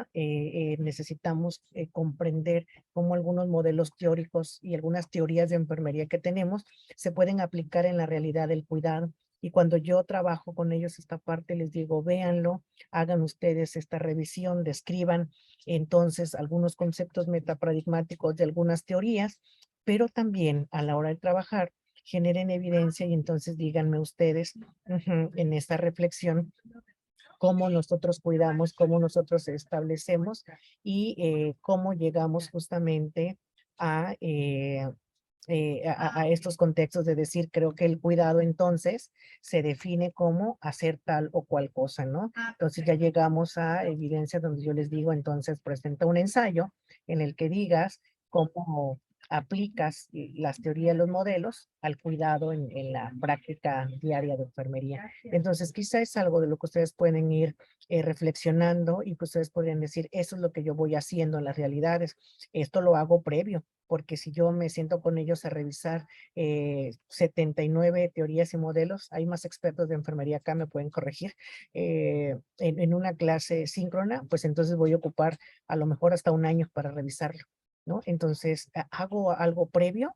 necesitamos comprender cómo algunos modelos teóricos y algunas teorías de enfermería que tenemos se pueden aplicar en la realidad del cuidado. Y cuando yo trabajo con ellos esta parte, les digo, véanlo, hagan ustedes esta revisión, describan entonces algunos conceptos metaparadigmáticos de algunas teorías, pero también a la hora de trabajar, generen evidencia y entonces díganme ustedes en esta reflexión cómo nosotros cuidamos, cómo nosotros establecemos y cómo llegamos justamente a a estos contextos de decir, creo que el cuidado entonces se define como hacer tal o cual cosa, ¿no? Entonces ya llegamos a evidencias donde yo les digo, entonces presenta un ensayo en el que digas cómo aplicas las teorías, los modelos al cuidado en la práctica diaria de enfermería. Entonces quizá es algo de lo que ustedes pueden ir reflexionando y que ustedes podrían decir, eso es lo que yo voy haciendo en las realidades. Esto lo hago previo, porque si yo me siento con ellos a revisar 79 teorías y modelos, hay más expertos de enfermería acá, me pueden corregir, en una clase síncrona, pues entonces voy a ocupar a lo mejor hasta un año para revisarlo, ¿no? Entonces hago algo previo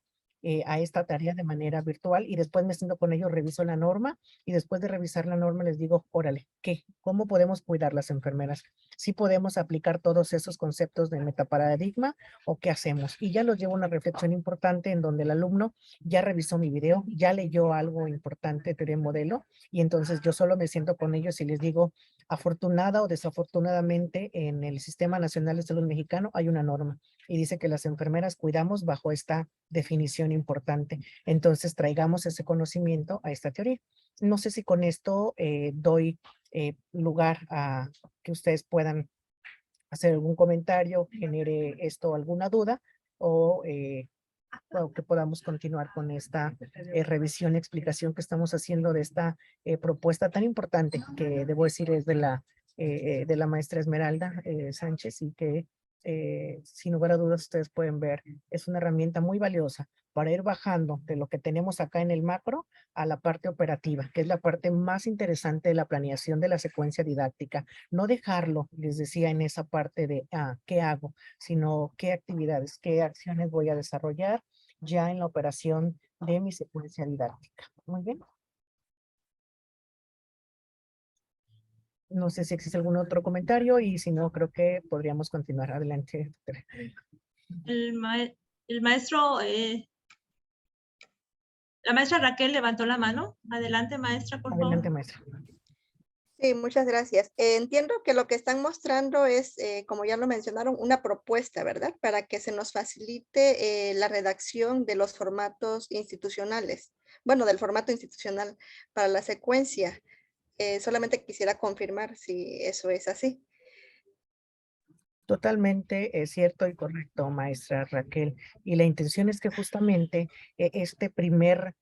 a esta tarea de manera virtual y después me siento con ellos, reviso la norma y después de revisar la norma les digo, órale, ¿qué? ¿Cómo podemos cuidar las enfermeras? ¿Sí podemos aplicar todos esos conceptos de metaparadigma o qué hacemos? Y ya los llevo a una reflexión importante en donde el alumno ya revisó mi video, ya leyó algo importante, teoría y modelo, y entonces yo solo me siento con ellos y les digo, afortunada o desafortunadamente en el Sistema Nacional de Salud Mexicano hay una norma y dice que las enfermeras cuidamos bajo esta definición importante. Entonces traigamos ese conocimiento a esta teoría. No sé si con esto doy lugar a que ustedes puedan hacer algún comentario, genere esto alguna duda o que podamos continuar con esta revisión y explicación que estamos haciendo de esta propuesta tan importante que debo decir es de la maestra Esmeralda Sánchez y que sin lugar a dudas ustedes pueden ver, es una herramienta muy valiosa para ir bajando de lo que tenemos acá en el macro a la parte operativa, que es la parte más interesante de la planeación de la secuencia didáctica. No dejarlo, les decía, en esa parte de, ¿qué hago? Sino qué actividades, qué acciones voy a desarrollar ya en la operación de mi secuencia didáctica. Muy bien. No sé si existe algún otro comentario y si no, creo que podríamos continuar. Adelante, doctora. El maestro, la maestra Raquel levantó la mano. Adelante, maestra, por favor. Adelante, maestra. Sí, muchas gracias. Entiendo que lo que están mostrando es, como ya lo mencionaron, una propuesta, ¿verdad? Para que se nos facilite la redacción de los formatos institucionales. Bueno, del formato institucional para la secuencia. Solamente quisiera confirmar si eso es así. Totalmente cierto y correcto, maestra Raquel. Y la intención es que justamente este primer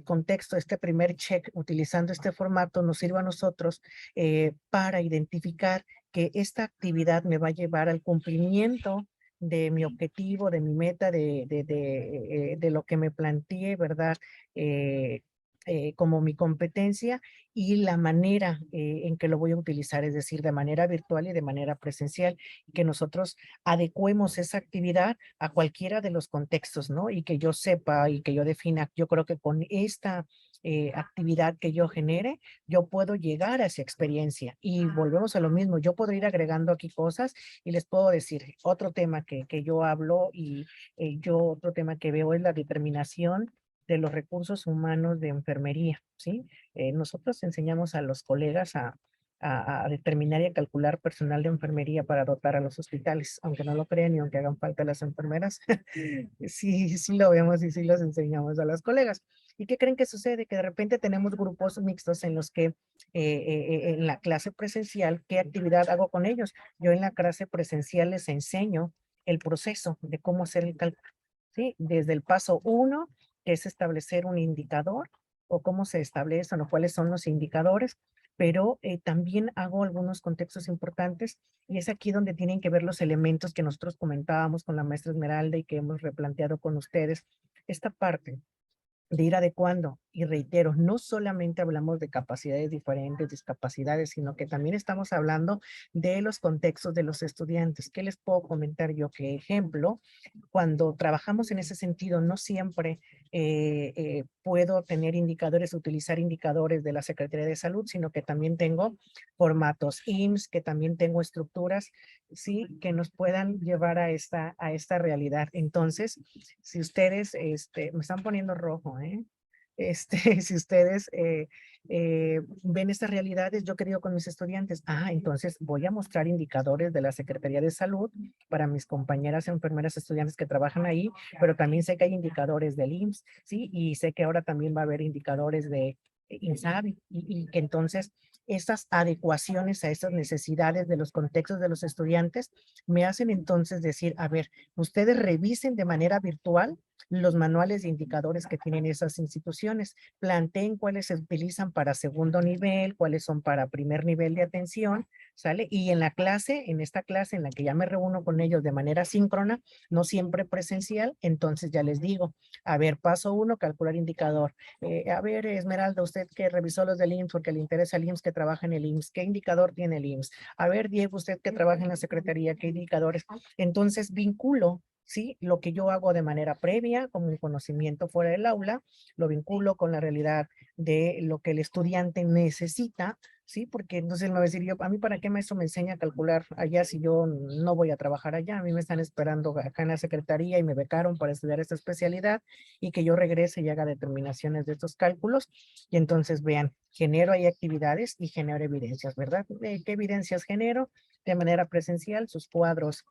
contexto, este primer check, utilizando este formato, nos sirva a nosotros para identificar que esta actividad me va a llevar al cumplimiento de mi objetivo, de mi meta, de lo que me planteé, ¿verdad? como mi competencia y la manera en que lo voy a utilizar, es decir, de manera virtual y de manera presencial, y que nosotros adecuemos esa actividad a cualquiera de los contextos, ¿no? Y que yo sepa y que yo defina, yo creo que con esta actividad que yo genere, yo puedo llegar a esa experiencia. Y volvemos a lo mismo, yo puedo ir agregando aquí cosas y les puedo decir, otro tema que yo hablo y yo otro tema que veo es la determinación de los recursos humanos de enfermería, ¿sí? Nosotros enseñamos a los colegas a determinar y a calcular personal de enfermería para dotar a los hospitales, aunque no lo crean y aunque hagan falta las enfermeras, sí lo vemos y sí los enseñamos a las colegas. ¿Y qué creen que sucede? Que de repente tenemos grupos mixtos en los que en la clase presencial, ¿qué actividad hago con ellos? Yo en la clase presencial les enseño el proceso de cómo hacer el cálculo, ¿sí? Desde el paso 1, que es establecer un indicador, o cómo se establecen o cuáles son los indicadores, pero también hago algunos contextos importantes y es aquí donde tienen que ver los elementos que nosotros comentábamos con la maestra Esmeralda y que hemos replanteado con ustedes. Esta parte de ir adecuando. Y reitero, no solamente hablamos de capacidades diferentes, discapacidades, sino que también estamos hablando de los contextos de los estudiantes. ¿Qué les puedo comentar yo? Que ejemplo, cuando trabajamos en ese sentido, no siempre puedo tener indicadores, utilizar indicadores de la Secretaría de Salud, sino que también tengo formatos IMSS, que también tengo estructuras, sí, que nos puedan llevar a esta realidad. Entonces, si ustedes, me están poniendo rojo, si ustedes ven estas realidades, yo querido con mis estudiantes, entonces voy a mostrar indicadores de la Secretaría de Salud para mis compañeras enfermeras estudiantes que trabajan ahí, pero también sé que hay indicadores del IMSS, ¿sí? Y sé que ahora también va a haber indicadores de INSABI y que entonces estas adecuaciones a esas necesidades de los contextos de los estudiantes me hacen entonces decir, a ver, ustedes revisen de manera virtual los manuales de indicadores que tienen esas instituciones, planteen cuáles se utilizan para segundo nivel, cuáles son para primer nivel de atención, ¿sale? Y en la clase, en esta clase en la que ya me reúno con ellos de manera síncrona, no siempre presencial, entonces ya les digo, a ver, paso 1, calcular indicador. A ver, Esmeralda, usted que revisó los del IMSS porque le interesa el IMSS, que trabaja en el IMSS, ¿qué indicador tiene el IMSS? A ver, Diego, usted que trabaja en la Secretaría, ¿qué indicadores? Entonces vinculo, ¿sí? Lo que yo hago de manera previa, como un conocimiento fuera del aula, lo vinculo con la realidad de lo que el estudiante necesita, ¿sí? Porque entonces él me va a decir, yo, a mí para qué maestro me enseña a calcular allá si yo no voy a trabajar allá, a mí me están esperando acá en la Secretaría y me becaron para estudiar esta especialidad y que yo regrese y haga determinaciones de estos cálculos y entonces vean, genero ahí actividades y genero evidencias, ¿verdad? ¿Qué evidencias genero? De manera presencial, sus cuadros,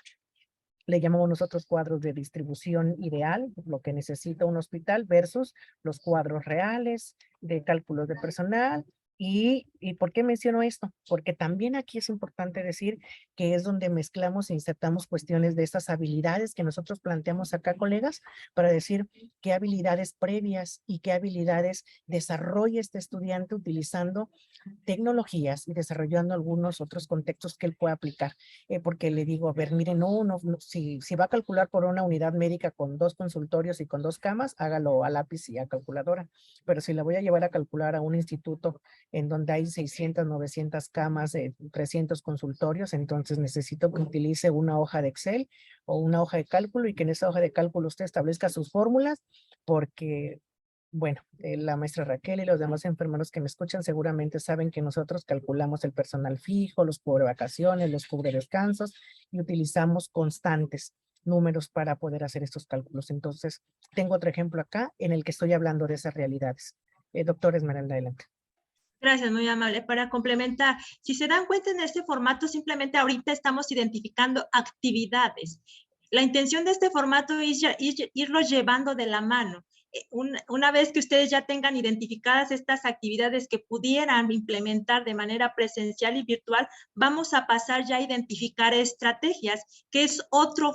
le llamamos nosotros cuadros de distribución ideal, lo que necesita un hospital versus los cuadros reales de cálculos de personal. ¿Y por qué menciono esto? Porque también aquí es importante decir que es donde mezclamos e insertamos cuestiones de estas habilidades que nosotros planteamos acá, colegas, para decir qué habilidades previas y qué habilidades desarrolla este estudiante utilizando tecnologías y desarrollando algunos otros contextos que él pueda aplicar. Porque le digo, a ver, miren, si va a calcular por una unidad médica con 2 consultorios y con 2 camas, hágalo a lápiz y a calculadora. Pero si la voy a llevar a calcular a un instituto en donde hay 600, 900 camas, 300 consultorios, entonces necesito que utilice una hoja de Excel o una hoja de cálculo y que en esa hoja de cálculo usted establezca sus fórmulas, porque bueno, la maestra Raquel y los demás enfermeros que me escuchan seguramente saben que nosotros calculamos el personal fijo, los cubre vacaciones, los cubre descansos y utilizamos constantes números para poder hacer estos cálculos. Entonces, tengo otro ejemplo acá en el que estoy hablando de esas realidades. Doctor Esmeralda, adelante. Gracias, muy amable. Para complementar, si se dan cuenta en este formato, simplemente ahorita estamos identificando actividades. La intención de este formato es irlo llevando de la mano. Una vez que ustedes ya tengan identificadas estas actividades que pudieran implementar de manera presencial y virtual, vamos a pasar ya a identificar estrategias, que es otro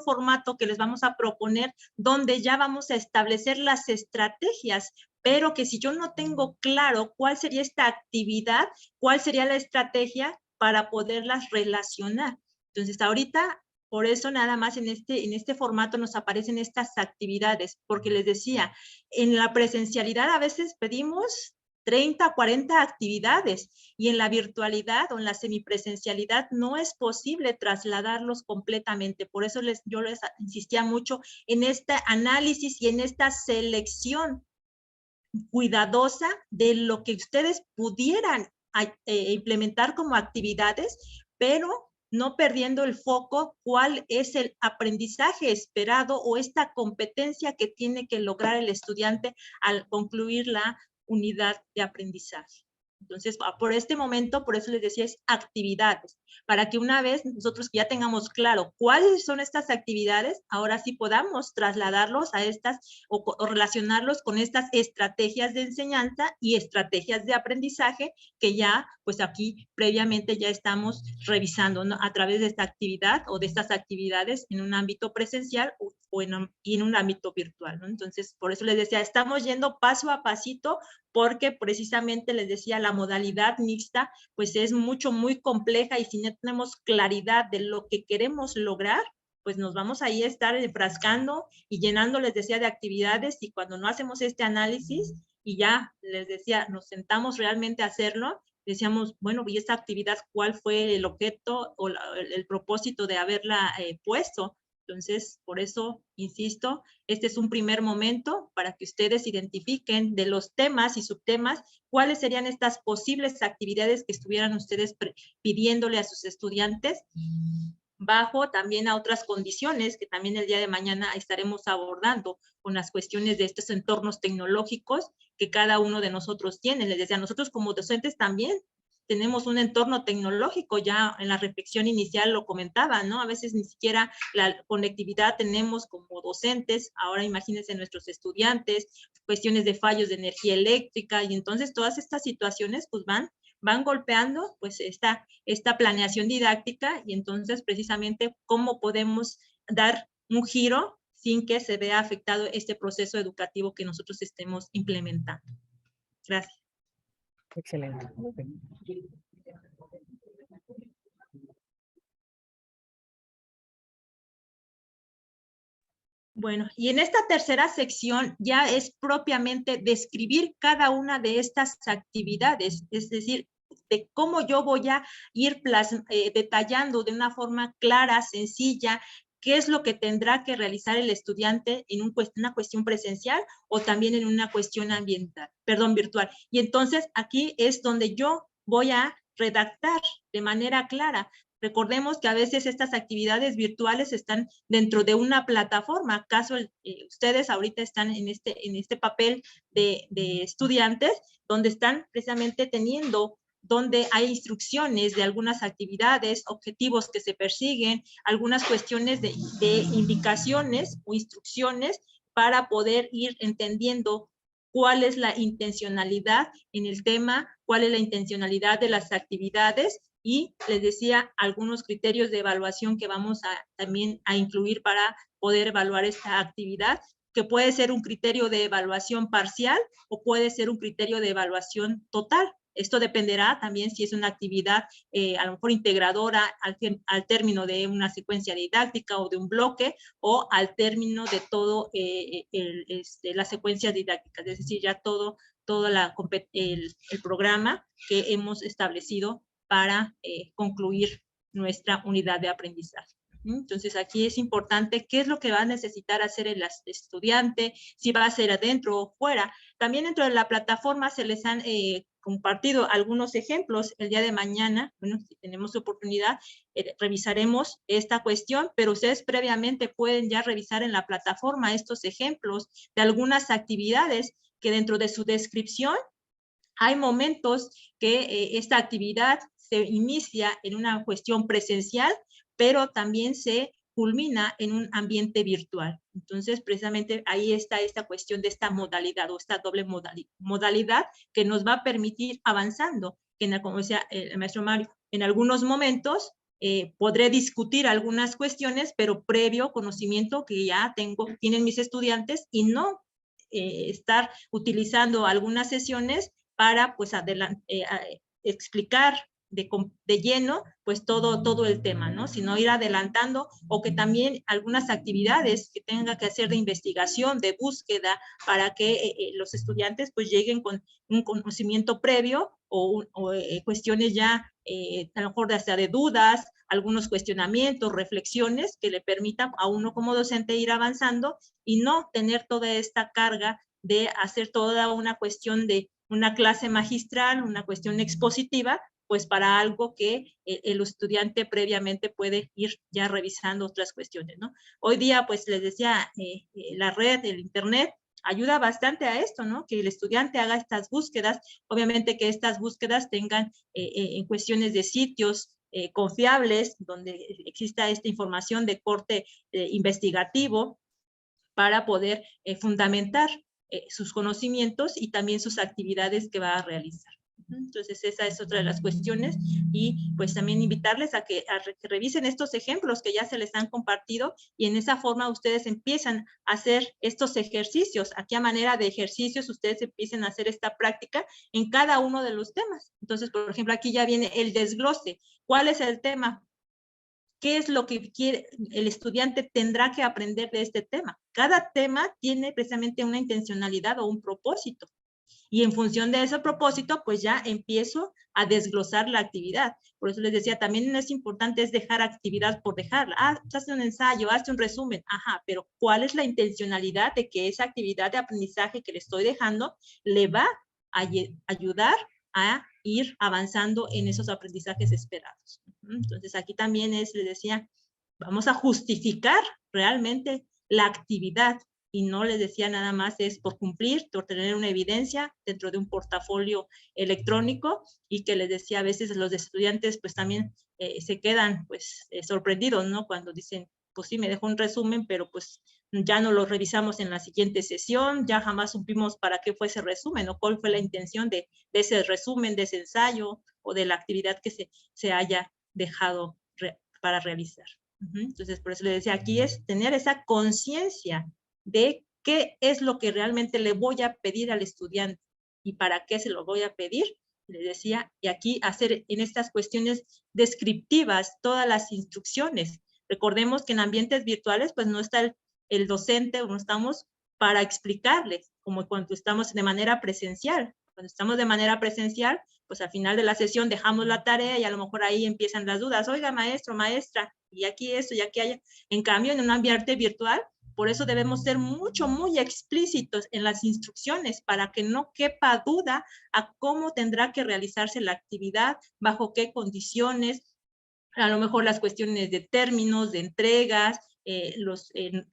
formato que les vamos a proponer, donde ya vamos a establecer las estrategias, pero que si yo no tengo claro cuál sería esta actividad, cuál sería la estrategia para poderlas relacionar. Entonces, ahorita Por eso nada más en este formato nos aparecen estas actividades, porque les decía, en la presencialidad a veces pedimos 30, 40 actividades y en la virtualidad o en la semipresencialidad no es posible trasladarlos completamente. Por eso yo les insistía mucho en este análisis y en esta selección cuidadosa de lo que ustedes pudieran implementar como actividades, pero no perdiendo el foco cuál es el aprendizaje esperado o esta competencia que tiene que lograr el estudiante al concluir la unidad de aprendizaje. Entonces, por este momento, por eso les decía, es actividades, para que una vez nosotros ya tengamos claro cuáles son estas actividades, ahora sí podamos trasladarlos a estas o relacionarlos con estas estrategias de enseñanza y estrategias de aprendizaje que ya, pues aquí previamente ya estamos revisando, ¿no? A través de esta actividad o de estas actividades en un ámbito presencial y en un ámbito virtual, ¿no? Entonces, por eso les decía, estamos yendo paso a pasito porque precisamente les decía, la modalidad mixta pues es muy compleja y si no tenemos claridad de lo que queremos lograr, pues nos vamos ahí a estar enfrascando y llenando, les decía, de actividades y cuando no hacemos este análisis y ya les decía, nos sentamos realmente a hacerlo, decíamos, bueno, ¿y esta actividad cuál fue el objeto o el propósito de haberla puesto? Entonces, por eso, insisto, este es un primer momento para que ustedes identifiquen de los temas y subtemas cuáles serían estas posibles actividades que estuvieran ustedes pidiéndole a sus estudiantes bajo también a otras condiciones que también el día de mañana estaremos abordando con las cuestiones de estos entornos tecnológicos que cada uno de nosotros tiene. Les decía, nosotros como docentes también tenemos un entorno tecnológico, ya en la reflexión inicial lo comentaba, ¿no? A veces ni siquiera la conectividad tenemos como docentes, ahora imagínense nuestros estudiantes, cuestiones de fallos de energía eléctrica, y entonces todas estas situaciones pues van golpeando pues esta planeación didáctica, y entonces precisamente cómo podemos dar un giro sin que se vea afectado este proceso educativo que nosotros estemos implementando. Gracias. Excelente. Bueno, y en esta tercera sección ya es propiamente describir cada una de estas actividades, es decir, de cómo yo voy a ir detallando de una forma clara, sencilla, qué es lo que tendrá que realizar el estudiante en una cuestión presencial o también en una cuestión virtual. Y entonces aquí es donde yo voy a redactar de manera clara. Recordemos que a veces estas actividades virtuales están dentro de una plataforma. Caso ustedes ahorita están en este papel de estudiantes, donde están precisamente donde hay instrucciones de algunas actividades, objetivos que se persiguen, algunas cuestiones de indicaciones o instrucciones para poder ir entendiendo cuál es la intencionalidad en el tema, cuál es la intencionalidad de las actividades, y les decía algunos criterios de evaluación que vamos también a incluir para poder evaluar esta actividad, que puede ser un criterio de evaluación parcial o puede ser un criterio de evaluación total. Esto dependerá también si es una actividad a lo mejor integradora al término de una secuencia didáctica o de un bloque, o al término de todo la secuencia didáctica, es decir, ya todo el programa que hemos establecido para concluir nuestra unidad de aprendizaje. Entonces, aquí es importante qué es lo que va a necesitar hacer el estudiante, si va a ser adentro o fuera. También dentro de la plataforma se les han compartido algunos ejemplos. El día de mañana, bueno, si tenemos oportunidad, revisaremos esta cuestión, pero ustedes previamente pueden ya revisar en la plataforma estos ejemplos de algunas actividades que dentro de su descripción hay momentos que esta actividad se inicia en una cuestión presencial, pero también se culmina en un ambiente virtual. Entonces, precisamente ahí está esta cuestión de esta modalidad o esta doble modalidad que nos va a permitir avanzando. Como decía el maestro Mario, en algunos momentos podré discutir algunas cuestiones, pero previo conocimiento que ya tienen mis estudiantes, y no estar utilizando algunas sesiones para pues explicar de lleno, pues todo el tema, ¿no? Sino ir adelantando, o que también algunas actividades que tenga que hacer de investigación, de búsqueda, para que los estudiantes pues lleguen con un conocimiento previo o cuestiones ya a lo mejor hasta de dudas, algunos cuestionamientos, reflexiones que le permitan a uno como docente ir avanzando y no tener toda esta carga de hacer toda una cuestión de una clase magistral, una cuestión expositiva, pues para algo que el estudiante previamente puede ir ya revisando otras cuestiones, ¿no? Hoy día, pues les decía, la red, el internet, ayuda bastante a esto, ¿no? Que el estudiante haga estas búsquedas, obviamente que estas búsquedas tengan en cuestiones de sitios confiables, donde exista esta información de corte investigativo para poder fundamentar sus conocimientos y también sus actividades que va a realizar. Entonces, esa es otra de las cuestiones y pues también invitarles a que revisen estos ejemplos que ya se les han compartido y en esa forma ustedes empiezan a hacer estos ejercicios. Aquí a manera de ejercicios ustedes empiecen a hacer esta práctica en cada uno de los temas. Entonces, por ejemplo, aquí ya viene el desglose. ¿Cuál es el tema? ¿Qué es lo que quiere el estudiante tendrá que aprender de este tema? Cada tema tiene precisamente una intencionalidad o un propósito. Y en función de ese propósito, pues ya empiezo a desglosar la actividad. Por eso les decía, también es importante es dejar actividad por dejarla. Hazte un ensayo, hazte un resumen. Ajá, pero ¿cuál es la intencionalidad de que esa actividad de aprendizaje que le estoy dejando le va a ayudar a ir avanzando en esos aprendizajes esperados? Entonces, aquí también les decía, vamos a justificar realmente la actividad. Y no les decía nada más es por cumplir, por tener una evidencia dentro de un portafolio electrónico y que les decía a veces los estudiantes pues también se quedan pues sorprendidos, ¿no? Cuando dicen, pues sí, me dejó un resumen, pero pues ya no lo revisamos en la siguiente sesión, ya jamás supimos para qué fue ese resumen o cuál fue la intención de ese resumen, de ese ensayo o de la actividad que se haya dejado para realizar. Entonces, por eso les decía, aquí es tener esa conciencia de qué es lo que realmente le voy a pedir al estudiante y para qué se lo voy a pedir, les decía, y aquí hacer en estas cuestiones descriptivas todas las instrucciones. Recordemos que en ambientes virtuales pues no está el docente o no estamos para explicarles, como cuando estamos de manera presencial. Cuando estamos de manera presencial, pues al final de la sesión dejamos la tarea y a lo mejor ahí empiezan las dudas. Oiga, maestro, maestra, y aquí esto, y aquí allá. En cambio, en un ambiente virtual, por eso debemos ser muy explícitos en las instrucciones para que no quepa duda a cómo tendrá que realizarse la actividad, bajo qué condiciones, a lo mejor las cuestiones de términos, de entregas,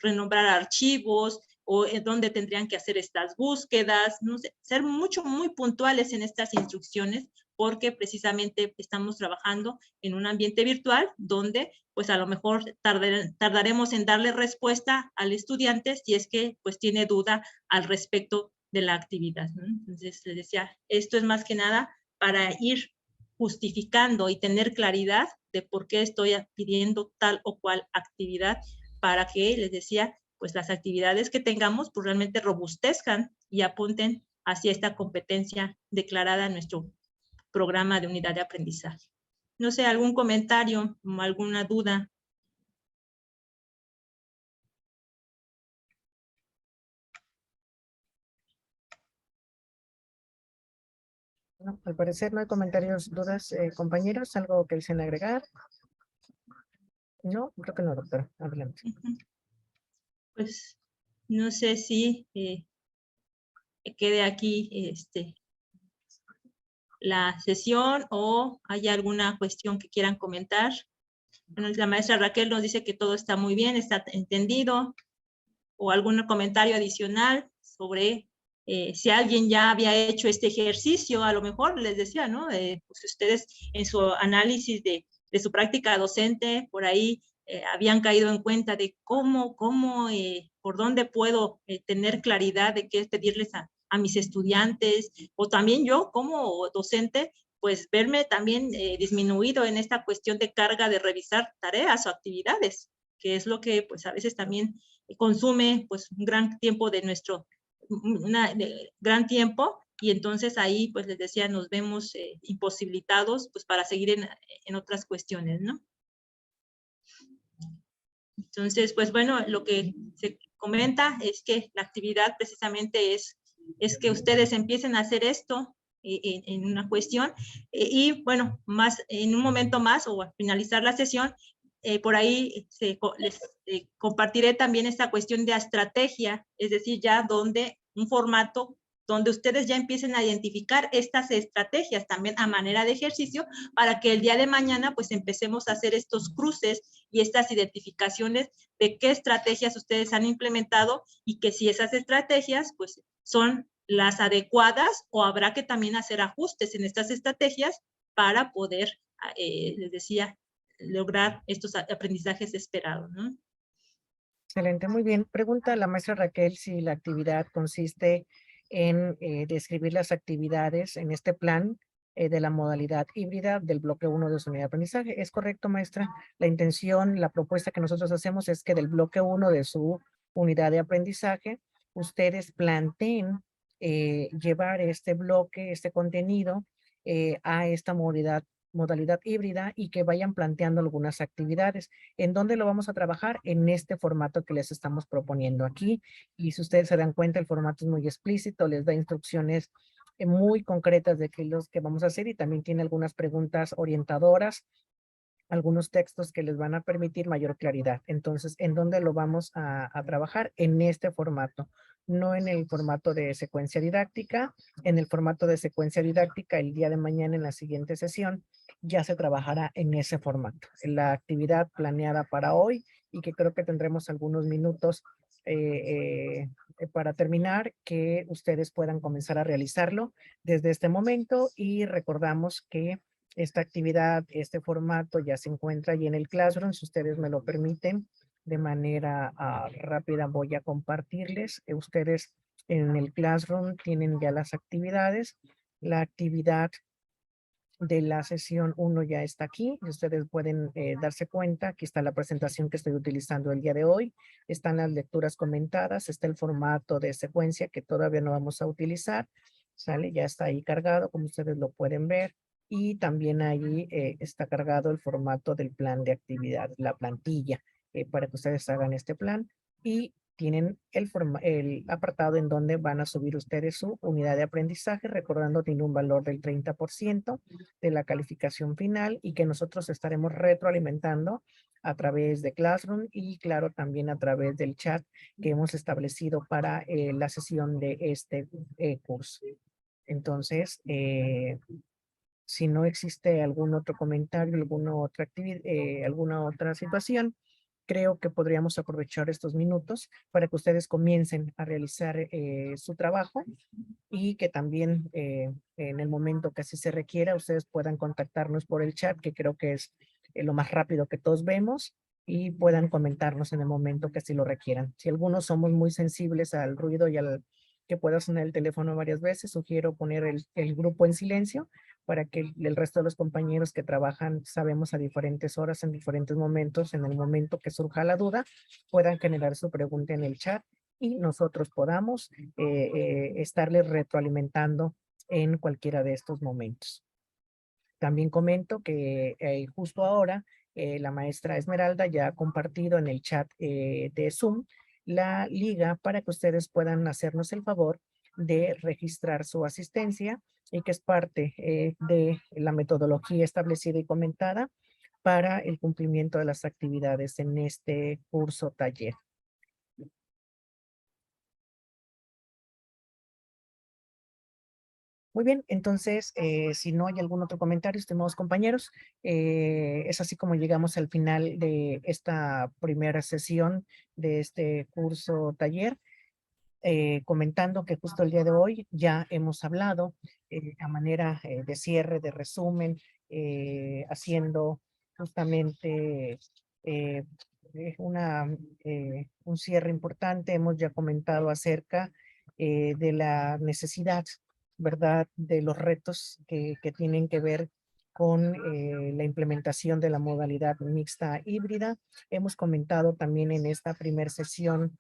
renombrar archivos, o en dónde tendrían que hacer estas búsquedas, no sé, ser muy puntuales en estas instrucciones, porque precisamente estamos trabajando en un ambiente virtual donde pues a lo mejor tardaremos en darle respuesta al estudiante si es que pues tiene duda al respecto de la actividad, ¿no? Entonces les decía, esto es más que nada para ir justificando y tener claridad de por qué estoy pidiendo tal o cual actividad, para que, les decía, pues las actividades que tengamos pues realmente robustezcan y apunten hacia esta competencia declarada en nuestro programa de unidad de aprendizaje. No sé, algún comentario o alguna duda. No, al parecer no hay comentarios, dudas, compañeros, ¿algo que deseen agregar? No, creo que no, doctora. Adelante. Pues no sé si quede aquí la sesión o hay alguna cuestión que quieran comentar. Bueno, la maestra Raquel nos dice que todo está muy bien, está entendido, o algún comentario adicional sobre si alguien ya había hecho este ejercicio, a lo mejor les decía, ¿no? Pues ustedes en su análisis de su práctica docente, por ahí habían caído en cuenta de por dónde puedo tener claridad de qué pedirles a mis estudiantes, o también yo como docente, pues verme también disminuido en esta cuestión de carga de revisar tareas o actividades, que es lo que pues a veces también consume pues un gran tiempo de gran tiempo y entonces ahí, pues les decía, nos vemos imposibilitados pues para seguir en otras cuestiones, ¿no? Entonces, pues bueno, lo que se comenta es que la actividad precisamente es que ustedes empiecen a hacer esto en una cuestión y bueno, más en un momento más o al finalizar la sesión, por ahí les compartiré también esta cuestión de estrategia, es decir, ya donde un formato donde ustedes ya empiecen a identificar estas estrategias también a manera de ejercicio para que el día de mañana pues empecemos a hacer estos cruces y estas identificaciones de qué estrategias ustedes han implementado y que si esas estrategias pues son las adecuadas o habrá que también hacer ajustes en estas estrategias para poder, les decía, lograr estos aprendizajes esperados, ¿no? Excelente, muy bien. Pregunta la maestra Raquel si la actividad consiste en describir las actividades en este plan de la modalidad híbrida del bloque 1 de su unidad de aprendizaje. ¿Es correcto, maestra? La intención, la propuesta que nosotros hacemos es que del bloque 1 de su unidad de aprendizaje, ustedes planteen llevar este bloque, este contenido a esta modalidad híbrida y que vayan planteando algunas actividades. ¿En dónde lo vamos a trabajar? En este formato que les estamos proponiendo aquí. Y si ustedes se dan cuenta, el formato es muy explícito, les da instrucciones muy concretas de qué es lo que vamos a hacer y también tiene algunas preguntas orientadoras, algunos textos que les van a permitir mayor claridad. Entonces, ¿en dónde lo vamos a trabajar? En este formato, no en el formato de secuencia didáctica. En el formato de secuencia didáctica, el día de mañana en la siguiente sesión, ya se trabajará en ese formato. La actividad planeada para hoy y que creo que tendremos algunos minutos para terminar, que ustedes puedan comenzar a realizarlo desde este momento y recordamos que esta actividad, este formato ya se encuentra ahí en el Classroom. Si ustedes me lo permiten, de manera rápida voy a compartirles. Ustedes en el Classroom tienen ya las actividades. La actividad de la sesión 1 ya está aquí. Y ustedes pueden darse cuenta. Aquí está la presentación que estoy utilizando el día de hoy. Están las lecturas comentadas. Está el formato de secuencia que todavía no vamos a utilizar. ¿Sale? Ya está ahí cargado, como ustedes lo pueden ver. Y también ahí está cargado el formato del plan de actividad, la plantilla, para que ustedes hagan este plan. Y tienen el apartado en donde van a subir ustedes su unidad de aprendizaje, recordando tiene un valor del 30% de la calificación final y que nosotros estaremos retroalimentando a través de Classroom y claro también a través del chat que hemos establecido para la sesión de este curso. Entonces, si no existe algún otro comentario, alguna otra actividad, alguna otra situación, creo que podríamos aprovechar estos minutos para que ustedes comiencen a realizar su trabajo y que también en el momento que así se requiera, ustedes puedan contactarnos por el chat, que creo que es lo más rápido que todos vemos, y puedan comentarnos en el momento que así lo requieran. Si algunos somos muy sensibles al ruido y al que pueda sonar el teléfono varias veces, sugiero poner el grupo en silencio para que el resto de los compañeros que trabajan, sabemos a diferentes horas, en diferentes momentos, en el momento que surja la duda, puedan generar su pregunta en el chat y nosotros podamos estarles retroalimentando en cualquiera de estos momentos. También comento que justo ahora la maestra Esmeralda ya ha compartido en el chat de Zoom la liga para que ustedes puedan hacernos el favor de registrar su asistencia y que es parte de la metodología establecida y comentada para el cumplimiento de las actividades en este curso taller. Muy bien, entonces, si no hay algún otro comentario, estimados compañeros, es así como llegamos al final de esta primera sesión de este curso taller, comentando que justo el día de hoy ya hemos hablado a manera de cierre, de resumen, haciendo justamente un cierre importante. Hemos ya comentado acerca de la necesidad, ¿verdad?, de los retos que tienen que ver con la implementación de la modalidad mixta híbrida. Hemos comentado también en esta primera sesión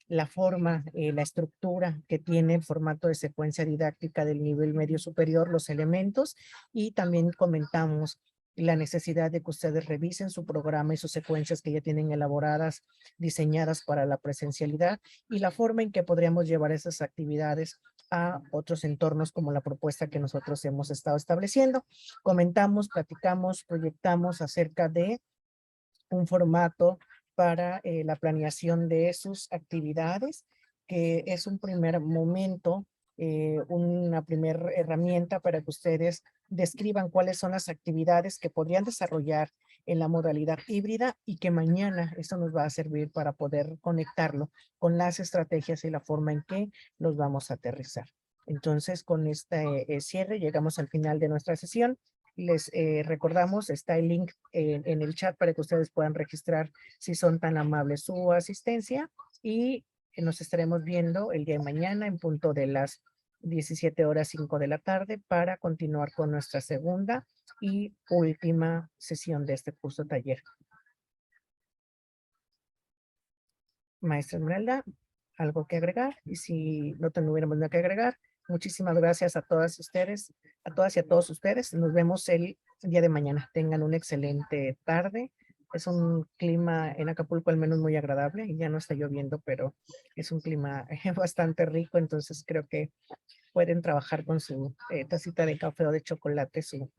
la forma, la estructura que tiene el formato de secuencia didáctica del nivel medio superior, los elementos, y también comentamos la necesidad de que ustedes revisen su programa y sus secuencias que ya tienen elaboradas, diseñadas para la presencialidad, y la forma en que podríamos llevar esas actividades a otros entornos como la propuesta que nosotros hemos estado estableciendo. Comentamos, platicamos, proyectamos acerca de un formato para la planeación de sus actividades, que es un primer momento, una primera herramienta para que ustedes describan cuáles son las actividades que podrían desarrollar en la modalidad híbrida y que mañana eso nos va a servir para poder conectarlo con las estrategias y la forma en que los vamos a aterrizar. Entonces, con este cierre llegamos al final de nuestra sesión. Les recordamos, está el link en el chat para que ustedes puedan registrar, si son tan amables, su asistencia, y nos estaremos viendo el día de mañana en punto de las 17:05 de la tarde para continuar con nuestra segunda y última sesión de este curso taller. Maestra Esmeralda, ¿algo que agregar? Y si no tuviéramos nada que agregar, muchísimas gracias a todas ustedes, a todas y a todos ustedes. Nos vemos el día de mañana. Tengan una excelente tarde. Es un clima en Acapulco al menos muy agradable y ya no está lloviendo, pero es un clima bastante rico, entonces creo que pueden trabajar con su tacita de café o de chocolate, su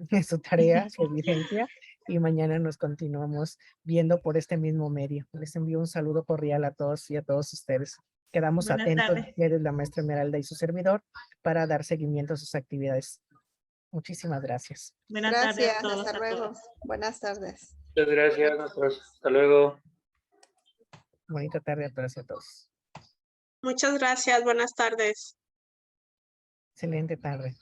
tarea, su evidencia, y mañana nos continuamos viendo por este mismo medio. Les envío un saludo cordial a todos y a todos ustedes. Quedamos Buenas atentos, tardes. eres la maestra Esmeralda y su servidor, para dar seguimiento a sus actividades. Muchísimas gracias. Buenas tardes Gracias, a todos. hasta a luego. todas. Buenas tardes. Muchas gracias, maestros. Hasta luego. Bonita tarde a todas y a todos. Muchas gracias. Buenas tardes. Excelente tarde.